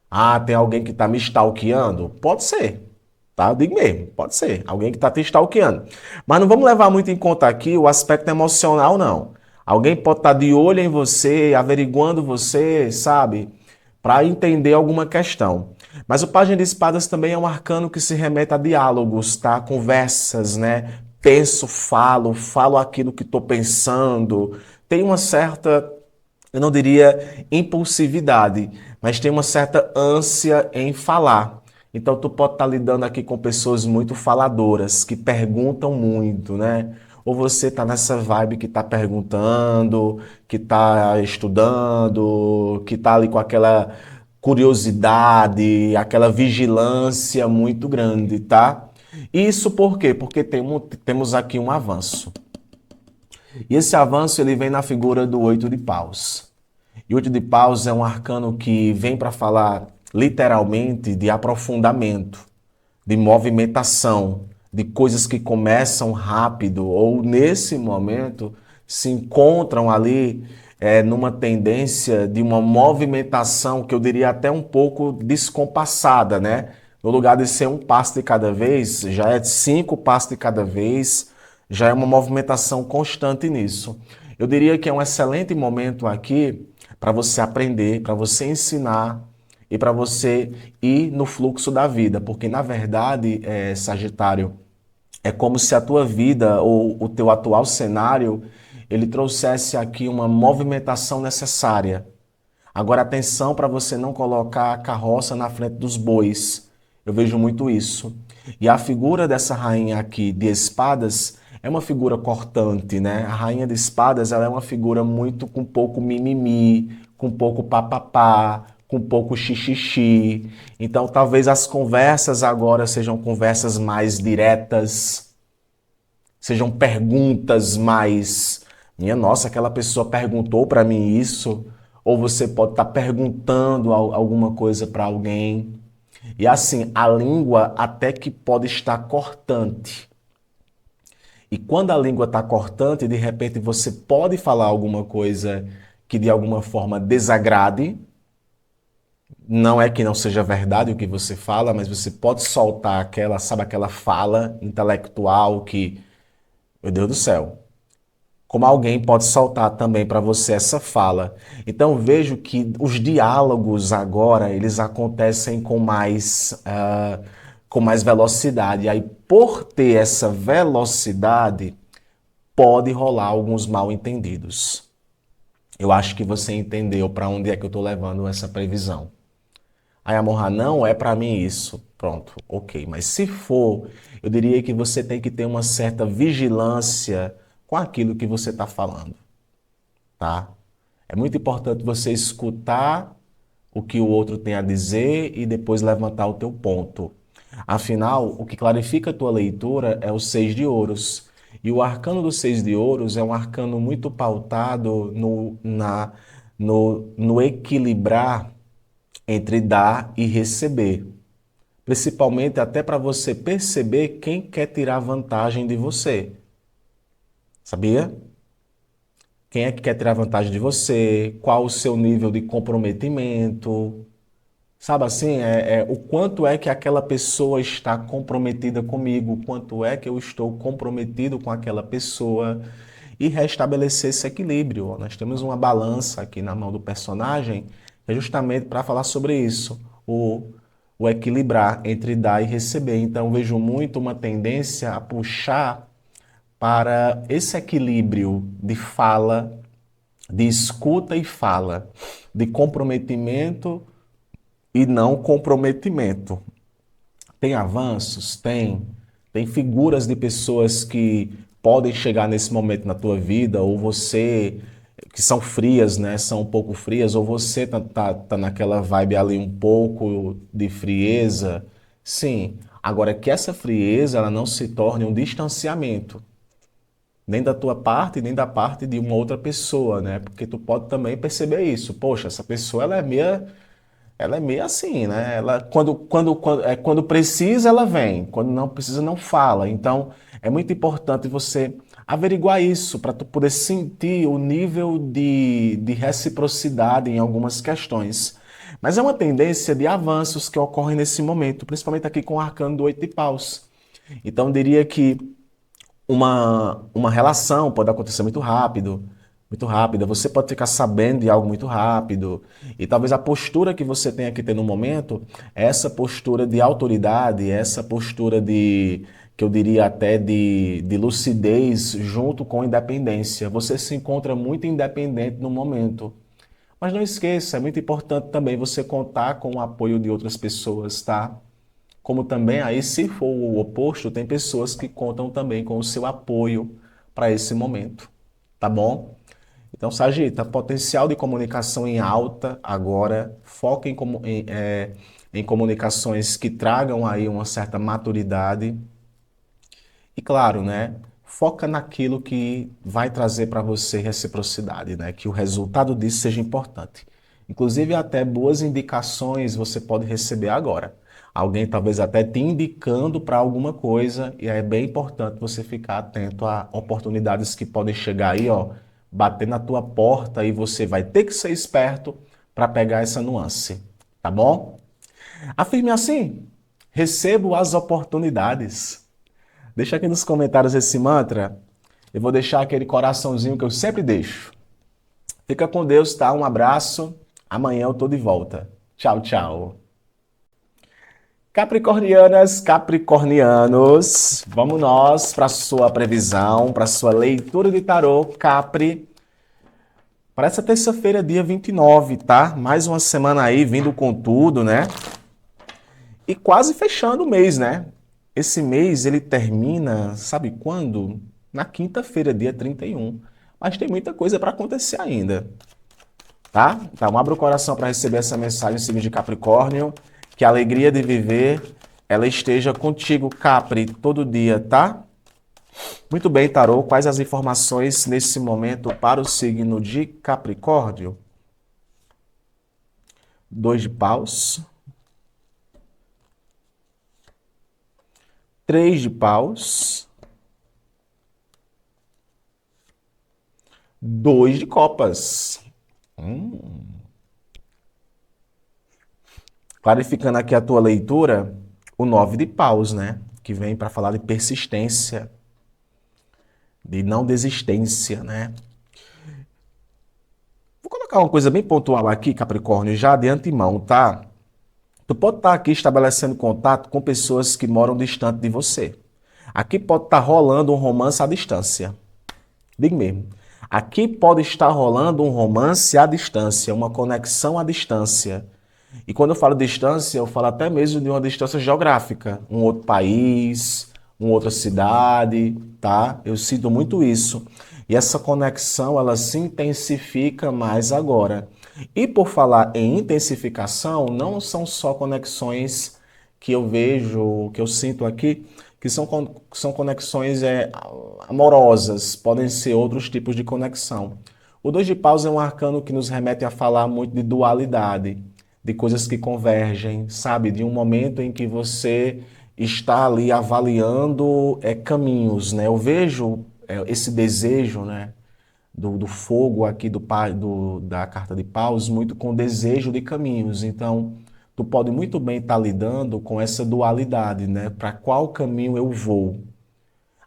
Ah, tem alguém que está me stalkeando? Pode ser, tá? Eu digo mesmo, pode ser. Alguém que está te stalkeando. Mas não vamos levar muito em conta aqui o aspecto emocional, não. Alguém pode estar de olho em você, averiguando você, sabe? Para entender alguma questão. Mas o Página de Espadas também é um arcano que se remete a diálogos, tá? Conversas, né? Penso, falo aquilo que estou pensando. Tem uma certa, eu não diria impulsividade, mas tem uma certa ânsia em falar. Então tu pode estar lidando aqui com pessoas muito faladoras, que perguntam muito, né? Ou você está nessa vibe que está perguntando, que está estudando, que está ali com aquela curiosidade, aquela vigilância muito grande, tá? Isso por quê? Porque temos aqui um avanço. E esse avanço ele vem na figura do 8 de paus. E o 8 de paus é um arcano que vem para falar literalmente de aprofundamento, de movimentação, de coisas que começam rápido ou nesse momento se encontram ali numa tendência de uma movimentação que eu diria até um pouco descompassada, né? No lugar de ser um passo de cada vez, já é 5 passos de cada vez, já é uma movimentação constante nisso. Eu diria que é um excelente momento aqui para você aprender, para você ensinar e para você ir no fluxo da vida, porque na verdade, Sagitário, é como se a tua vida ou o teu atual cenário ele trouxesse aqui uma movimentação necessária. Agora, atenção para você não colocar a carroça na frente dos bois. Eu vejo muito isso. E a figura dessa rainha aqui de espadas é uma figura cortante, né? A rainha de espadas ela é uma figura muito com pouco mimimi, com pouco papapá, com pouco xixixi. Então, talvez as conversas agora sejam conversas mais diretas, sejam perguntas mais. Minha nossa, aquela pessoa perguntou para mim isso. Ou você pode estar perguntando alguma coisa para alguém. E assim, a língua até que pode estar cortante. E quando a língua está cortante, de repente você pode falar alguma coisa que de alguma forma desagrade. Não é que não seja verdade o que você fala, mas você pode soltar aquela, sabe, aquela fala intelectual que, meu Deus do céu, como alguém pode soltar também para você essa fala. Então vejo que os diálogos agora eles acontecem com mais velocidade. E aí, por ter essa velocidade, pode rolar alguns mal-entendidos. Eu acho que você entendeu para onde é que eu estou levando essa previsão. Aí, amor, não é para mim isso. Pronto, ok. Mas se for, eu diria que você tem que ter uma certa vigilância com aquilo que você está falando, tá? É muito importante você escutar o que o outro tem a dizer e depois levantar o teu ponto. Afinal, o que clarifica a tua leitura é o Seis de Ouros. E o arcano do Seis de Ouros é um arcano muito pautado no equilibrar entre dar e receber. Principalmente até para você perceber quem quer tirar vantagem de você. Sabia? Quem é que quer tirar vantagem de você? Qual o seu nível de comprometimento? Sabe assim, o quanto é que aquela pessoa está comprometida comigo, o quanto é que eu estou comprometido com aquela pessoa e restabelecer esse equilíbrio. Nós temos uma balança aqui na mão do personagem, que é justamente para falar sobre isso, o equilibrar entre dar e receber. Então, vejo muito uma tendência a puxar para esse equilíbrio de fala, de escuta e fala, de comprometimento e não comprometimento. Tem avanços? Tem. Tem figuras de pessoas que podem chegar nesse momento na tua vida, ou você, que são frias, né? São um pouco frias, ou você tá naquela vibe ali um pouco de frieza. Sim. Agora, que essa frieza ela não se torne um distanciamento, nem da tua parte, nem da parte de uma outra pessoa, né? Porque tu pode também perceber isso. Poxa, essa pessoa ela é meio assim, né? Ela, quando precisa, ela vem. Quando não precisa, não fala. Então, é muito importante você averiguar isso para tu poder sentir o nível de reciprocidade em algumas questões. Mas é uma tendência de avanços que ocorrem nesse momento, principalmente aqui com o arcano do Oito de Paus. Então, eu diria que uma relação pode acontecer muito rápida. Você pode ficar sabendo de algo muito rápido. E talvez a postura que você tenha que ter no momento é essa postura de autoridade, essa postura que eu diria até de lucidez junto com independência. Você se encontra muito independente no momento. Mas não esqueça, é muito importante também você contar com o apoio de outras pessoas, tá? Como também aí, se for o oposto, tem pessoas que contam também com o seu apoio para esse momento, tá bom? Então, Sagita, potencial de comunicação em alta agora, foca em comunicações que tragam aí uma certa maturidade e, claro, né, foca naquilo que vai trazer para você reciprocidade, né, que o resultado disso seja importante. Inclusive, até boas indicações você pode receber agora. Alguém talvez até te indicando para alguma coisa, e é bem importante você ficar atento a oportunidades que podem chegar aí, ó, bater na tua porta e você vai ter que ser esperto para pegar essa nuance, tá bom? Afirme assim: recebo as oportunidades. Deixa aqui nos comentários esse mantra. Eu vou deixar aquele coraçãozinho que eu sempre deixo. Fica com Deus, tá? Um abraço. Amanhã eu tô de volta. Tchau, tchau. Capricornianas, capricornianos, vamos nós para sua previsão, para sua leitura de tarô, Capri, para essa terça-feira, dia 29, tá? Mais uma semana aí, vindo com tudo, né? E quase fechando o mês, né? Esse mês ele termina, sabe quando? Na quinta-feira, dia 31. Mas tem muita coisa para acontecer ainda, tá? Então, abra o coração para receber essa mensagem, signo de Capricórnio. Que a alegria de viver, ela esteja contigo, Capri, todo dia, tá? Muito bem, tarô. Quais as informações nesse momento para o signo de Capricórnio? 2 de paus. 3 de paus. 2 de copas. Clarificando aqui a tua leitura, o 9 de paus, né? Que vem para falar de persistência, de não desistência, né? Vou colocar uma coisa bem pontual aqui, Capricórnio, já de antemão, tá? Tu pode estar aqui estabelecendo contato com pessoas que moram distante de você. Aqui pode estar rolando um romance à distância. Digo mesmo. Aqui pode estar rolando um romance à distância, uma conexão à distância. E quando eu falo distância, eu falo até mesmo de uma distância geográfica, um outro país, uma outra cidade, tá? Eu sinto muito isso. E essa conexão, ela se intensifica mais agora. E por falar em intensificação, não são só conexões que eu vejo, que eu sinto aqui, que são conexões amorosas, podem ser outros tipos de conexão. O 2 de paus é um arcano que nos remete a falar muito de dualidade, de coisas que convergem, sabe? De um momento em que você está ali avaliando caminhos, né? Eu vejo esse desejo, né? Do fogo aqui da carta de paus, muito com desejo de caminhos. Então, tu pode muito bem estar lidando com essa dualidade, né? Para qual caminho eu vou?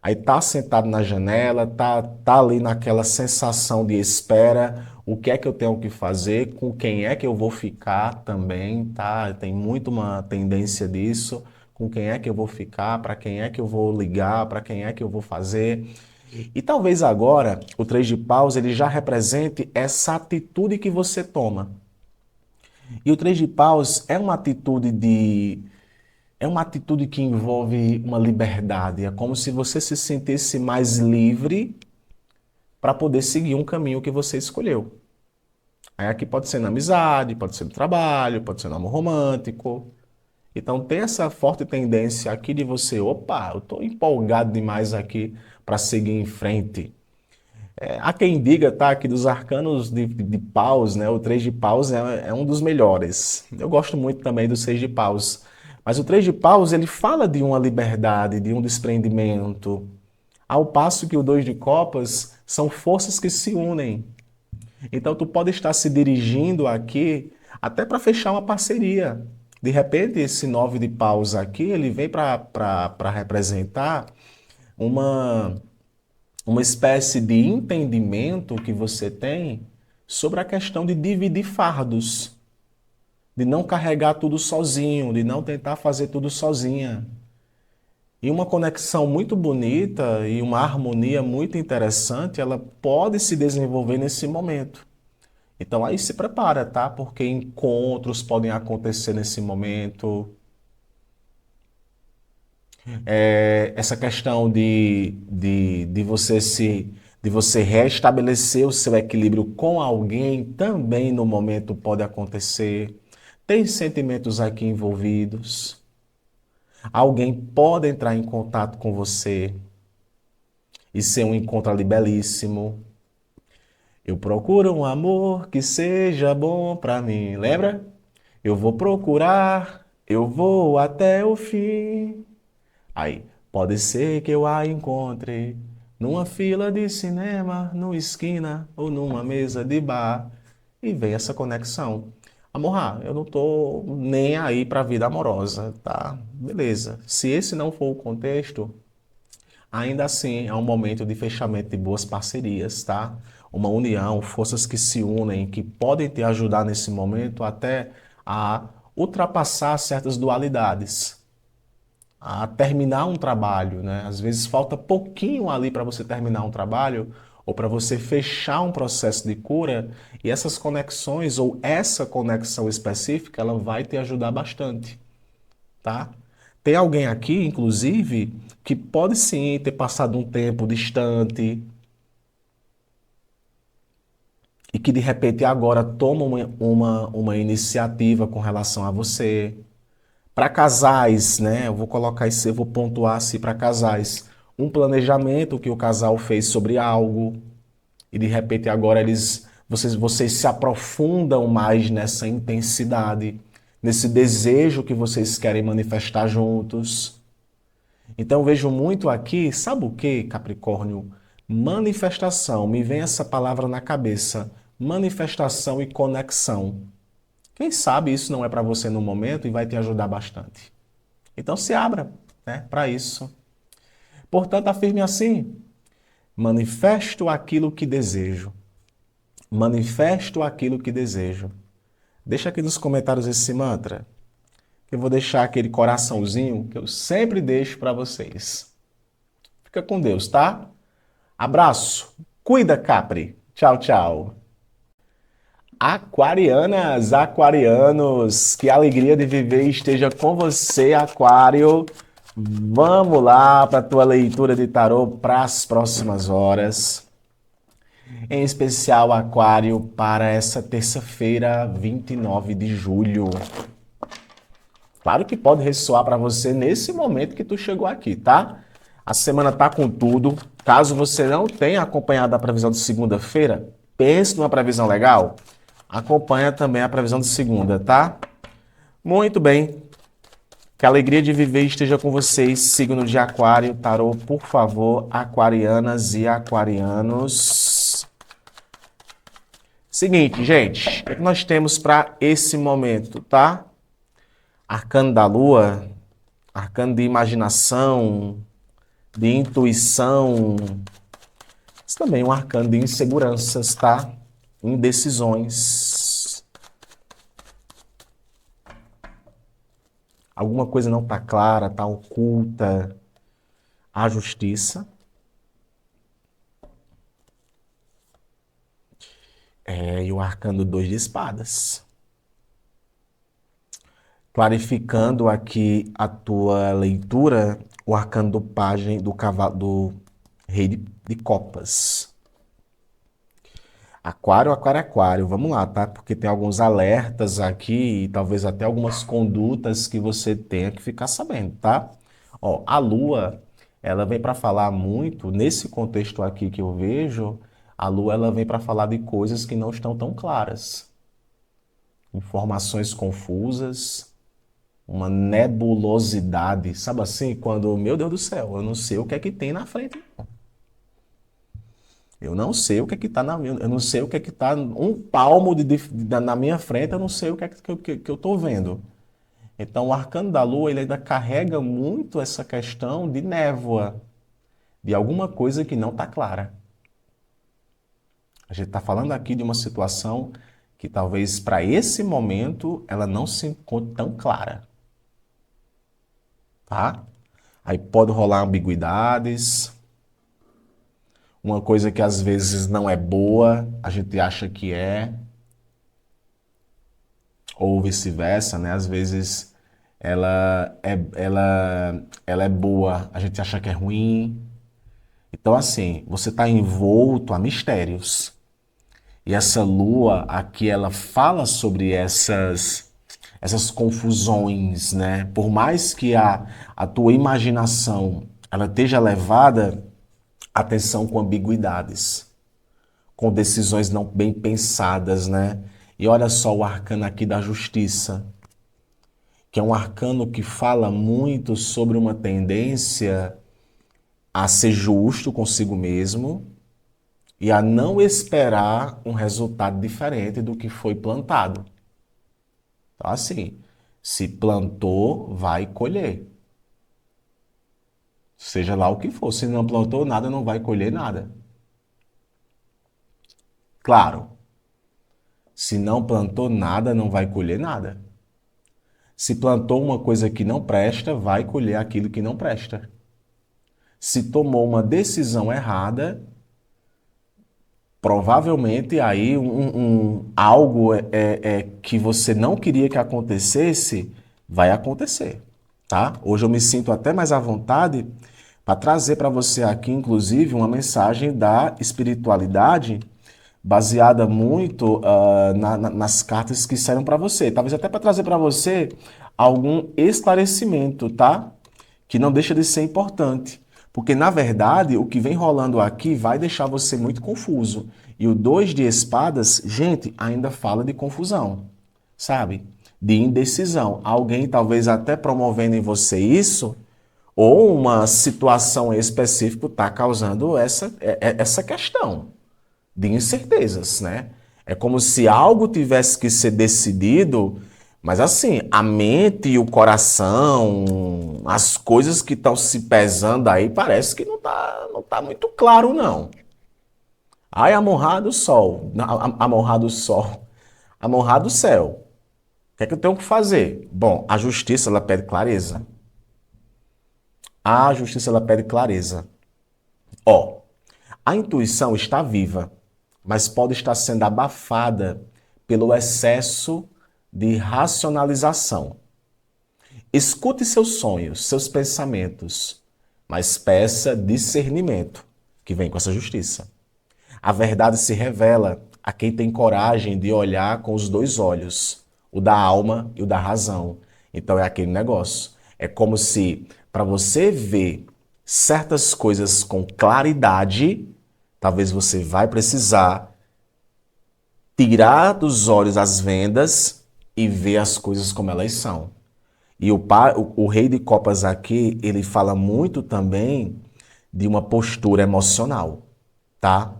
Aí tá sentado na janela, tá ali naquela sensação de espera, o que é que eu tenho que fazer, com quem é que eu vou ficar também, tá? Tem muito uma tendência disso, com quem é que eu vou ficar, para quem é que eu vou ligar, para quem é que eu vou fazer. E talvez agora o 3 de paus ele já represente essa atitude que você toma. E o 3 de paus é uma atitude que envolve uma liberdade. É como se você se sentisse mais livre para poder seguir um caminho que você escolheu. Aí aqui pode ser na amizade, pode ser no trabalho, pode ser no amor romântico. Então tem essa forte tendência aqui de você, opa, eu estou empolgado demais aqui para seguir em frente. Há quem diga, tá, que dos arcanos de paus, né, o 3 de paus é um dos melhores. Eu gosto muito também do 6 de paus. Mas o 3 de paus, ele fala de uma liberdade, de um desprendimento. Ao passo que o 2 de copas são forças que se unem. Então tu pode estar se dirigindo aqui até para fechar uma parceria. De repente, esse 9 de paus aqui, ele vem para representar uma uma espécie de entendimento que você tem sobre a questão de dividir fardos, de não carregar tudo sozinho, de não tentar fazer tudo sozinha. E uma conexão muito bonita e uma harmonia muito interessante, ela pode se desenvolver nesse momento. Então aí se prepara, tá? Porque encontros podem acontecer nesse momento. Essa questão de você restabelecer o seu equilíbrio com alguém também no momento pode acontecer. Tem sentimentos aqui envolvidos. Alguém pode entrar em contato com você e ser um encontro ali belíssimo. Eu procuro um amor que seja bom pra mim. Lembra? Eu vou procurar, eu vou até o fim. Aí, pode ser que eu a encontre numa fila de cinema, numa esquina ou numa mesa de bar. E vem essa conexão. Amor, eu não tô nem aí para a vida amorosa, tá? Beleza. Se esse não for o contexto, ainda assim é um momento de fechamento de boas parcerias, tá? Uma união, forças que se unem, que podem te ajudar nesse momento até a ultrapassar certas dualidades, a terminar um trabalho, né? Às vezes falta pouquinho ali para você terminar um trabalho ou para você fechar um processo de cura, e essas conexões ou essa conexão específica, ela vai te ajudar bastante, tá? Tem alguém aqui, inclusive, que pode sim ter passado um tempo distante e que de repente agora toma uma iniciativa com relação a você. Para casais, né? Eu vou colocar isso, eu vou pontuar assim para casais. Um planejamento que o casal fez sobre algo e de repente agora vocês se aprofundam mais nessa intensidade, nesse desejo que vocês querem manifestar juntos. Então eu vejo muito aqui, sabe o que, Capricórnio? Manifestação, me vem essa palavra na cabeça. Manifestação e conexão. Quem sabe isso não é para você no momento e vai te ajudar bastante. Então se abra, né, para isso. Portanto, afirme assim: manifesto aquilo que desejo. Manifesto aquilo que desejo. Deixa aqui nos comentários esse mantra, que eu vou deixar aquele coraçãozinho que eu sempre deixo para vocês. Fica com Deus, tá? Abraço. Cuida, Capri. Tchau, tchau. Aquarianas, aquarianos, que alegria de viver esteja com você, Aquário. Vamos lá para a tua leitura de tarô para as próximas horas. Em especial, Aquário, para essa terça-feira, 29 de julho. Claro que pode ressoar para você nesse momento que tu chegou aqui, tá? A semana tá com tudo. Caso você não tenha acompanhado a previsão de segunda-feira, pense numa previsão legal. Acompanha também a previsão de segunda, tá? Muito bem. Que a alegria de viver esteja com vocês. Signo de Aquário, tarô, por favor, aquarianas e aquarianos. Seguinte, gente, o que nós temos para esse momento, tá? Arcano da Lua, arcano de imaginação, de intuição. Isso também é um arcano de inseguranças, tá? Indecisões. Alguma coisa não está clara, está oculta. A justiça. E o arcano 2 de espadas. Clarificando aqui a tua leitura, o arcano do pajem do cavalo do rei de copas. Aquário, aquário, aquário. Vamos lá, tá? Porque tem alguns alertas aqui e talvez até algumas condutas que você tenha que ficar sabendo, tá? Ó, a Lua, ela vem para falar muito, nesse contexto aqui que eu vejo, a Lua ela vem para falar de coisas que não estão tão claras. Informações confusas, uma nebulosidade. Sabe assim, quando, meu Deus do céu, eu não sei o que é que tem na frente. Eu não sei o que é que está eu não sei o que é que está um palmo na minha frente, eu não sei o que é que eu estou vendo. Então, o arcano da Lua, ele ainda carrega muito essa questão de névoa, de alguma coisa que não está clara. A gente está falando aqui de uma situação que talvez para esse momento ela não se encontre tão clara. Tá? Aí pode rolar ambiguidades, uma coisa que às vezes não é boa, a gente acha que é, ou vice-versa, né? Às vezes ela é boa, a gente acha que é ruim. Então, assim, você está envolto a mistérios. E essa lua aqui, ela fala sobre essas confusões, né? Por mais que a tua imaginação ela esteja levada, atenção com ambiguidades, com decisões não bem pensadas, né? E olha só o arcano aqui da justiça, que é um arcano que fala muito sobre uma tendência a ser justo consigo mesmo e a não esperar um resultado diferente do que foi plantado. Então, assim, se plantou, vai colher. Seja lá o que for, se não plantou nada, não vai colher nada. Claro, se não plantou nada, não vai colher nada. Se plantou uma coisa que não presta, vai colher aquilo que não presta. Se tomou uma decisão errada, provavelmente aí algo que você não queria que acontecesse, vai acontecer, tá? Hoje eu me sinto até mais à vontade para trazer para você aqui, inclusive, uma mensagem da espiritualidade baseada muito nas cartas que saíram para você. Talvez até para trazer para você algum esclarecimento, tá? Que não deixa de ser importante. Porque, na verdade, o que vem rolando aqui vai deixar você muito confuso. E o 2 de espadas, gente, ainda fala de confusão, sabe? De indecisão. Alguém talvez até promovendo em você isso, ou uma situação específica está causando essa questão de incertezas, né? É como se algo tivesse que ser decidido, mas assim, a mente e o coração, as coisas que estão se pesando aí, parece que não tá muito claro, não. Ai, amorrado o sol, amorrado o sol, amorrado o céu. O que é que eu tenho que fazer? Bom, a justiça, ela pede clareza. A justiça, ela pede clareza. Ó, a intuição está viva, mas pode estar sendo abafada pelo excesso de racionalização. Escute seus sonhos, seus pensamentos, mas peça discernimento, que vem com essa justiça. A verdade se revela a quem tem coragem de olhar com os dois olhos, o da alma e o da razão. Então é aquele negócio. É como se, para você ver certas coisas com claridade, talvez você vai precisar tirar dos olhos as vendas e ver as coisas como elas são. E o rei de copas aqui, ele fala muito também de uma postura emocional, tá?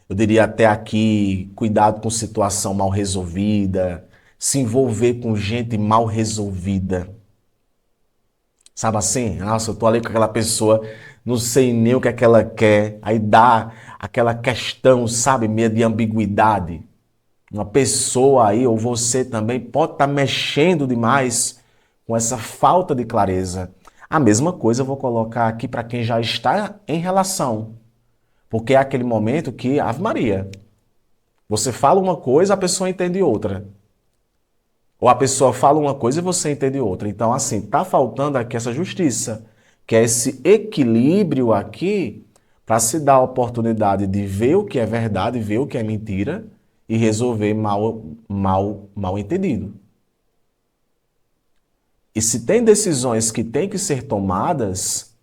Eu diria até aqui, cuidado com situação mal resolvida, se envolver com gente mal resolvida. Sabe assim? Nossa, eu tô ali com aquela pessoa, não sei nem o que é que ela quer. Aí dá aquela questão, sabe, meio de ambiguidade. Uma pessoa aí, ou você também, pode estar mexendo demais com essa falta de clareza. A mesma coisa eu vou colocar aqui para quem já está em relação. Porque é aquele momento que, Ave Maria, você fala uma coisa, a pessoa entende outra. Ou a pessoa fala uma coisa e você entende outra. Então, assim, tá faltando aqui essa justiça, que é esse equilíbrio aqui para se dar a oportunidade de ver o que é verdade, ver o que é mentira e resolver mal entendido. E se tem decisões que têm que ser tomadas,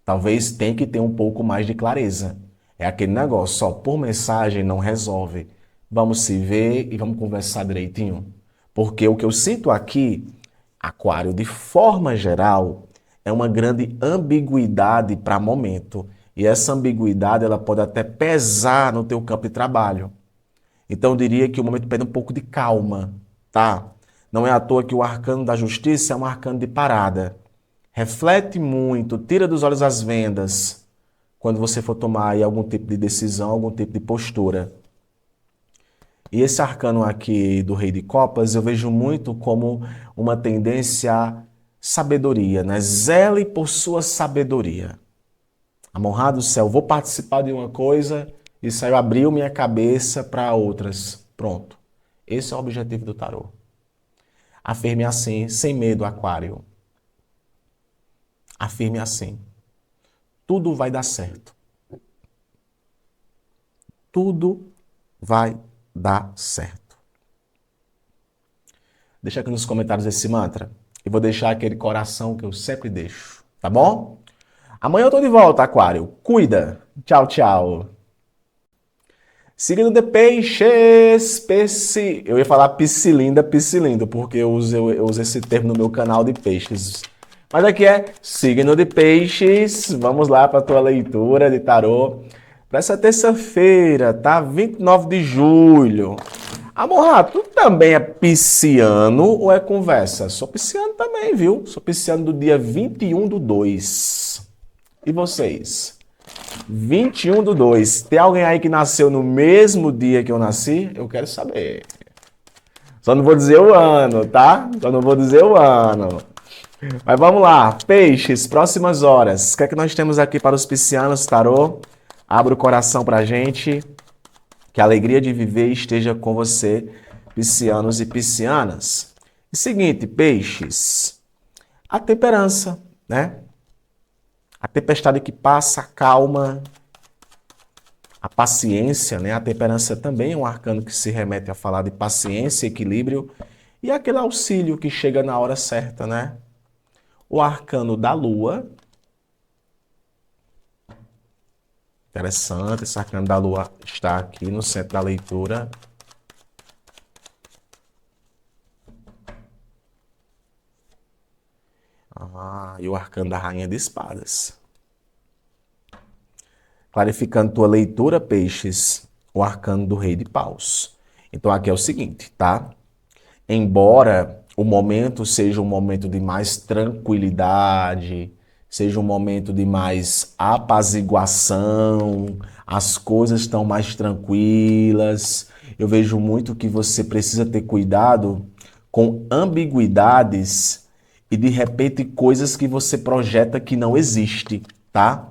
talvez tenha que ter um pouco mais de clareza. É aquele negócio, só por mensagem não resolve. Vamos se ver e vamos conversar direitinho. Porque o que eu sinto aqui, Aquário, de forma geral, é uma grande ambiguidade para momento. E essa ambiguidade ela pode até pesar no teu campo de trabalho. Então eu diria que o momento pede um pouco de calma, tá? Não é à toa que o arcano da justiça é um arcano de parada. Reflete muito, tira dos olhos as vendas quando você for tomar aí algum tipo de decisão, algum tipo de postura. E esse arcano aqui do Rei de Copas eu vejo muito como uma tendência à sabedoria, né? Zele por sua sabedoria. Amonrado céu, vou participar de uma coisa e saiu abriu minha cabeça para outras. Pronto. Esse é o objetivo do tarô. Afirme assim, sem medo, Aquário. Afirme assim. Tudo vai dar certo. Tudo vai dar certo. Deixa aqui nos comentários esse mantra. E vou deixar aquele coração que eu sempre deixo. Tá bom? Amanhã eu tô de volta, Aquário. Cuida. Tchau, tchau. Signo de peixes, eu ia falar piscilindo, porque eu uso esse termo no meu canal de peixes. Mas aqui é signo de peixes. Vamos lá para a tua leitura de tarô para essa terça-feira, tá? 29 de julho. Amor, tu também é pisciano ou é conversa? Sou pisciano também, viu? Sou pisciano do dia 21/2. E vocês? 21/2. Tem alguém aí que nasceu no mesmo dia que eu nasci? Eu quero saber. Só não vou dizer o ano, tá? Só não vou dizer o ano. Mas vamos lá. Peixes, próximas horas. O que é que nós temos aqui para os piscianos, tarô? Abra o coração pra gente. Que a alegria de viver esteja com você, piscianos e piscianas. E seguinte, peixes, a temperança, né? A tempestade que passa, a calma, a paciência, né? A temperança também é um arcano que se remete a falar de paciência, equilíbrio e aquele auxílio que chega na hora certa, né? O arcano da lua. Interessante, esse arcano da lua está aqui no centro da leitura. E o arcano da rainha de espadas. Clarificando tua leitura, peixes, o arcano do rei de paus. Então aqui é o seguinte, tá? Embora o momento seja um momento de mais tranquilidade, seja um momento de mais apaziguação, as coisas estão mais tranquilas, eu vejo muito que você precisa ter cuidado com ambiguidades e de repente coisas que você projeta que não existe, tá?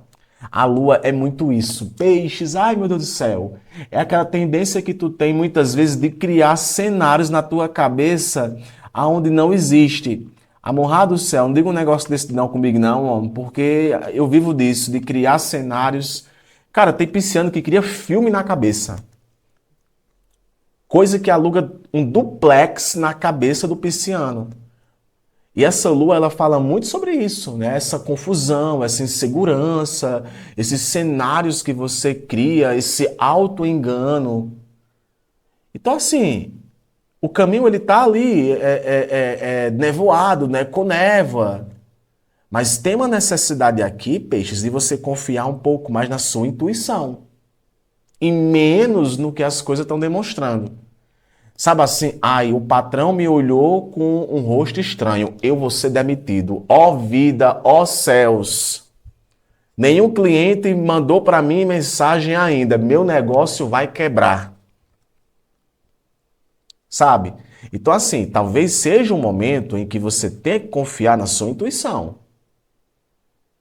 A lua é muito isso. Peixes, ai meu Deus do céu. É aquela tendência que tu tem muitas vezes de criar cenários na tua cabeça aonde não existe. Amorrado do céu, não diga um negócio desse não comigo não, homem, porque eu vivo disso, de criar cenários. Cara, tem pisciano que cria filme na cabeça. Coisa que aluga um duplex na cabeça do pisciano. E essa lua, ela fala muito sobre isso, né? Essa confusão, essa insegurança, esses cenários que você cria, esse auto-engano. Então, assim, o caminho, ele tá ali, nevoado, né? Com névoa. Mas tem uma necessidade aqui, peixes, de você confiar um pouco mais na sua intuição. E menos no que as coisas estão demonstrando. Sabe assim, ai, o patrão me olhou com um rosto estranho, eu vou ser demitido. Ó vida, ó céus. Nenhum cliente mandou para mim mensagem ainda, meu negócio vai quebrar. Sabe? Então assim, talvez seja um momento em que você tem que confiar na sua intuição.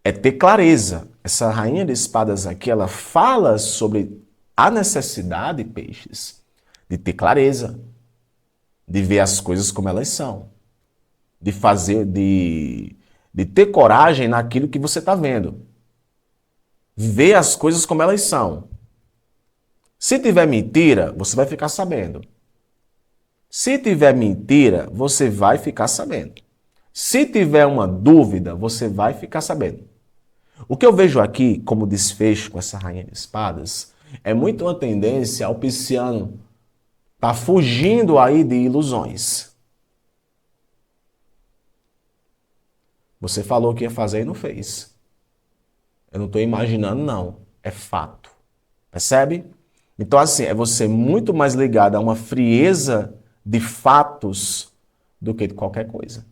É ter clareza. Essa rainha de espadas aqui, ela fala sobre a necessidade, peixes, de ter clareza, de ver as coisas como elas são, de fazer, de ter coragem naquilo que você está vendo. Ver as coisas como elas são. Se tiver mentira, você vai ficar sabendo. Se tiver mentira, você vai ficar sabendo. Se tiver uma dúvida, você vai ficar sabendo. O que eu vejo aqui como desfecho com essa rainha de espadas é muito uma tendência ao pisciano tá fugindo aí de ilusões. Você falou que ia fazer e não fez. Eu não estou imaginando, não. É fato. Percebe? Então, assim, é você muito mais ligado a uma frieza de fatos do que de qualquer coisa.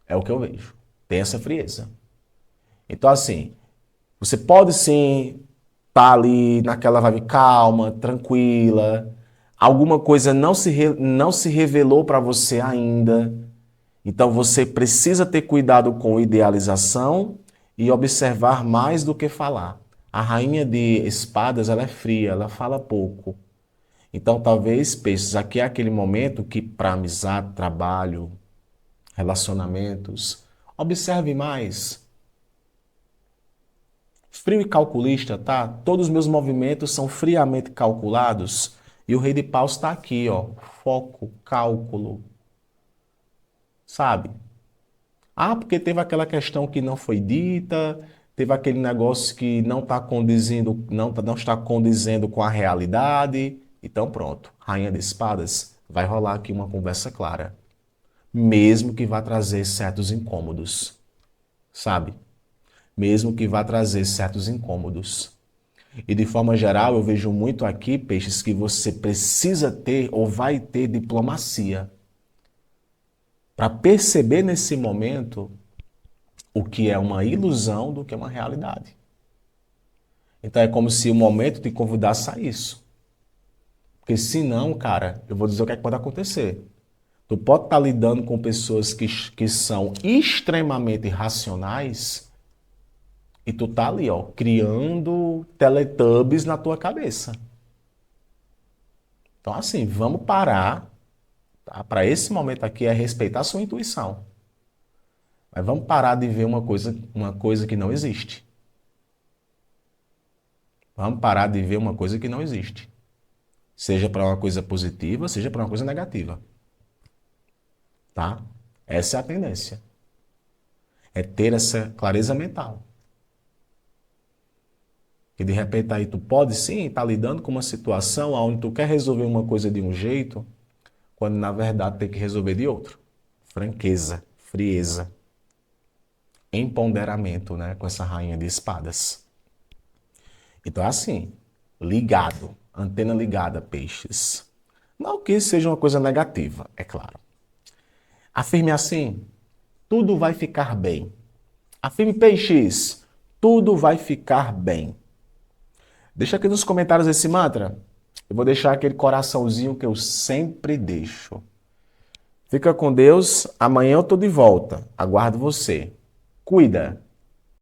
É o que eu vejo. Tem essa frieza. Então, assim, você pode sim estar ali naquela vibe calma, tranquila. Alguma coisa não se revelou para você ainda. Então você precisa ter cuidado com idealização e observar mais do que falar. A rainha de espadas, ela é fria, ela fala pouco. Então talvez, peixes, aqui é aquele momento que para amizade, trabalho, relacionamentos, observe mais. Frio e calculista, tá? Todos os meus movimentos são friamente calculados. E o rei de paus está aqui, ó. Foco, cálculo. Sabe? Ah, porque teve aquela questão que não foi dita, teve aquele negócio que não está condizendo, não está condizendo com a realidade. Então pronto, Rainha de Espadas, vai rolar aqui uma conversa clara. Mesmo que vá trazer certos incômodos. Sabe? Mesmo que vá trazer certos incômodos. E de forma geral, eu vejo muito aqui, peixes, que você precisa ter ou vai ter diplomacia para perceber nesse momento o que é uma ilusão do que é uma realidade. Então é como se o momento te convidasse a isso. Porque senão, cara, eu vou dizer o que é que pode acontecer. Tu pode estar lidando com pessoas que são extremamente racionais e tu tá ali, ó, criando Teletubbies na tua cabeça. Então, assim, vamos parar, tá? Para esse momento aqui é respeitar a sua intuição. Mas vamos parar de ver uma coisa que não existe. Vamos parar de ver uma coisa que não existe. Seja para uma coisa positiva, seja para uma coisa negativa. Tá? Essa é a tendência. É ter essa clareza mental. Que de repente aí tu pode sim estar lidando com uma situação onde tu quer resolver uma coisa de um jeito, quando na verdade tem que resolver de outro. Franqueza, frieza, empoderamento, né? Com essa rainha de espadas. Então é assim, ligado, antena ligada, peixes. Não que isso seja uma coisa negativa, é claro. Afirme assim, tudo vai ficar bem. Afirme, peixes, tudo vai ficar bem. Deixa aqui nos comentários esse mantra. Eu vou deixar aquele coraçãozinho que eu sempre deixo. Fica com Deus. Amanhã eu tô de volta. Aguardo você. Cuida.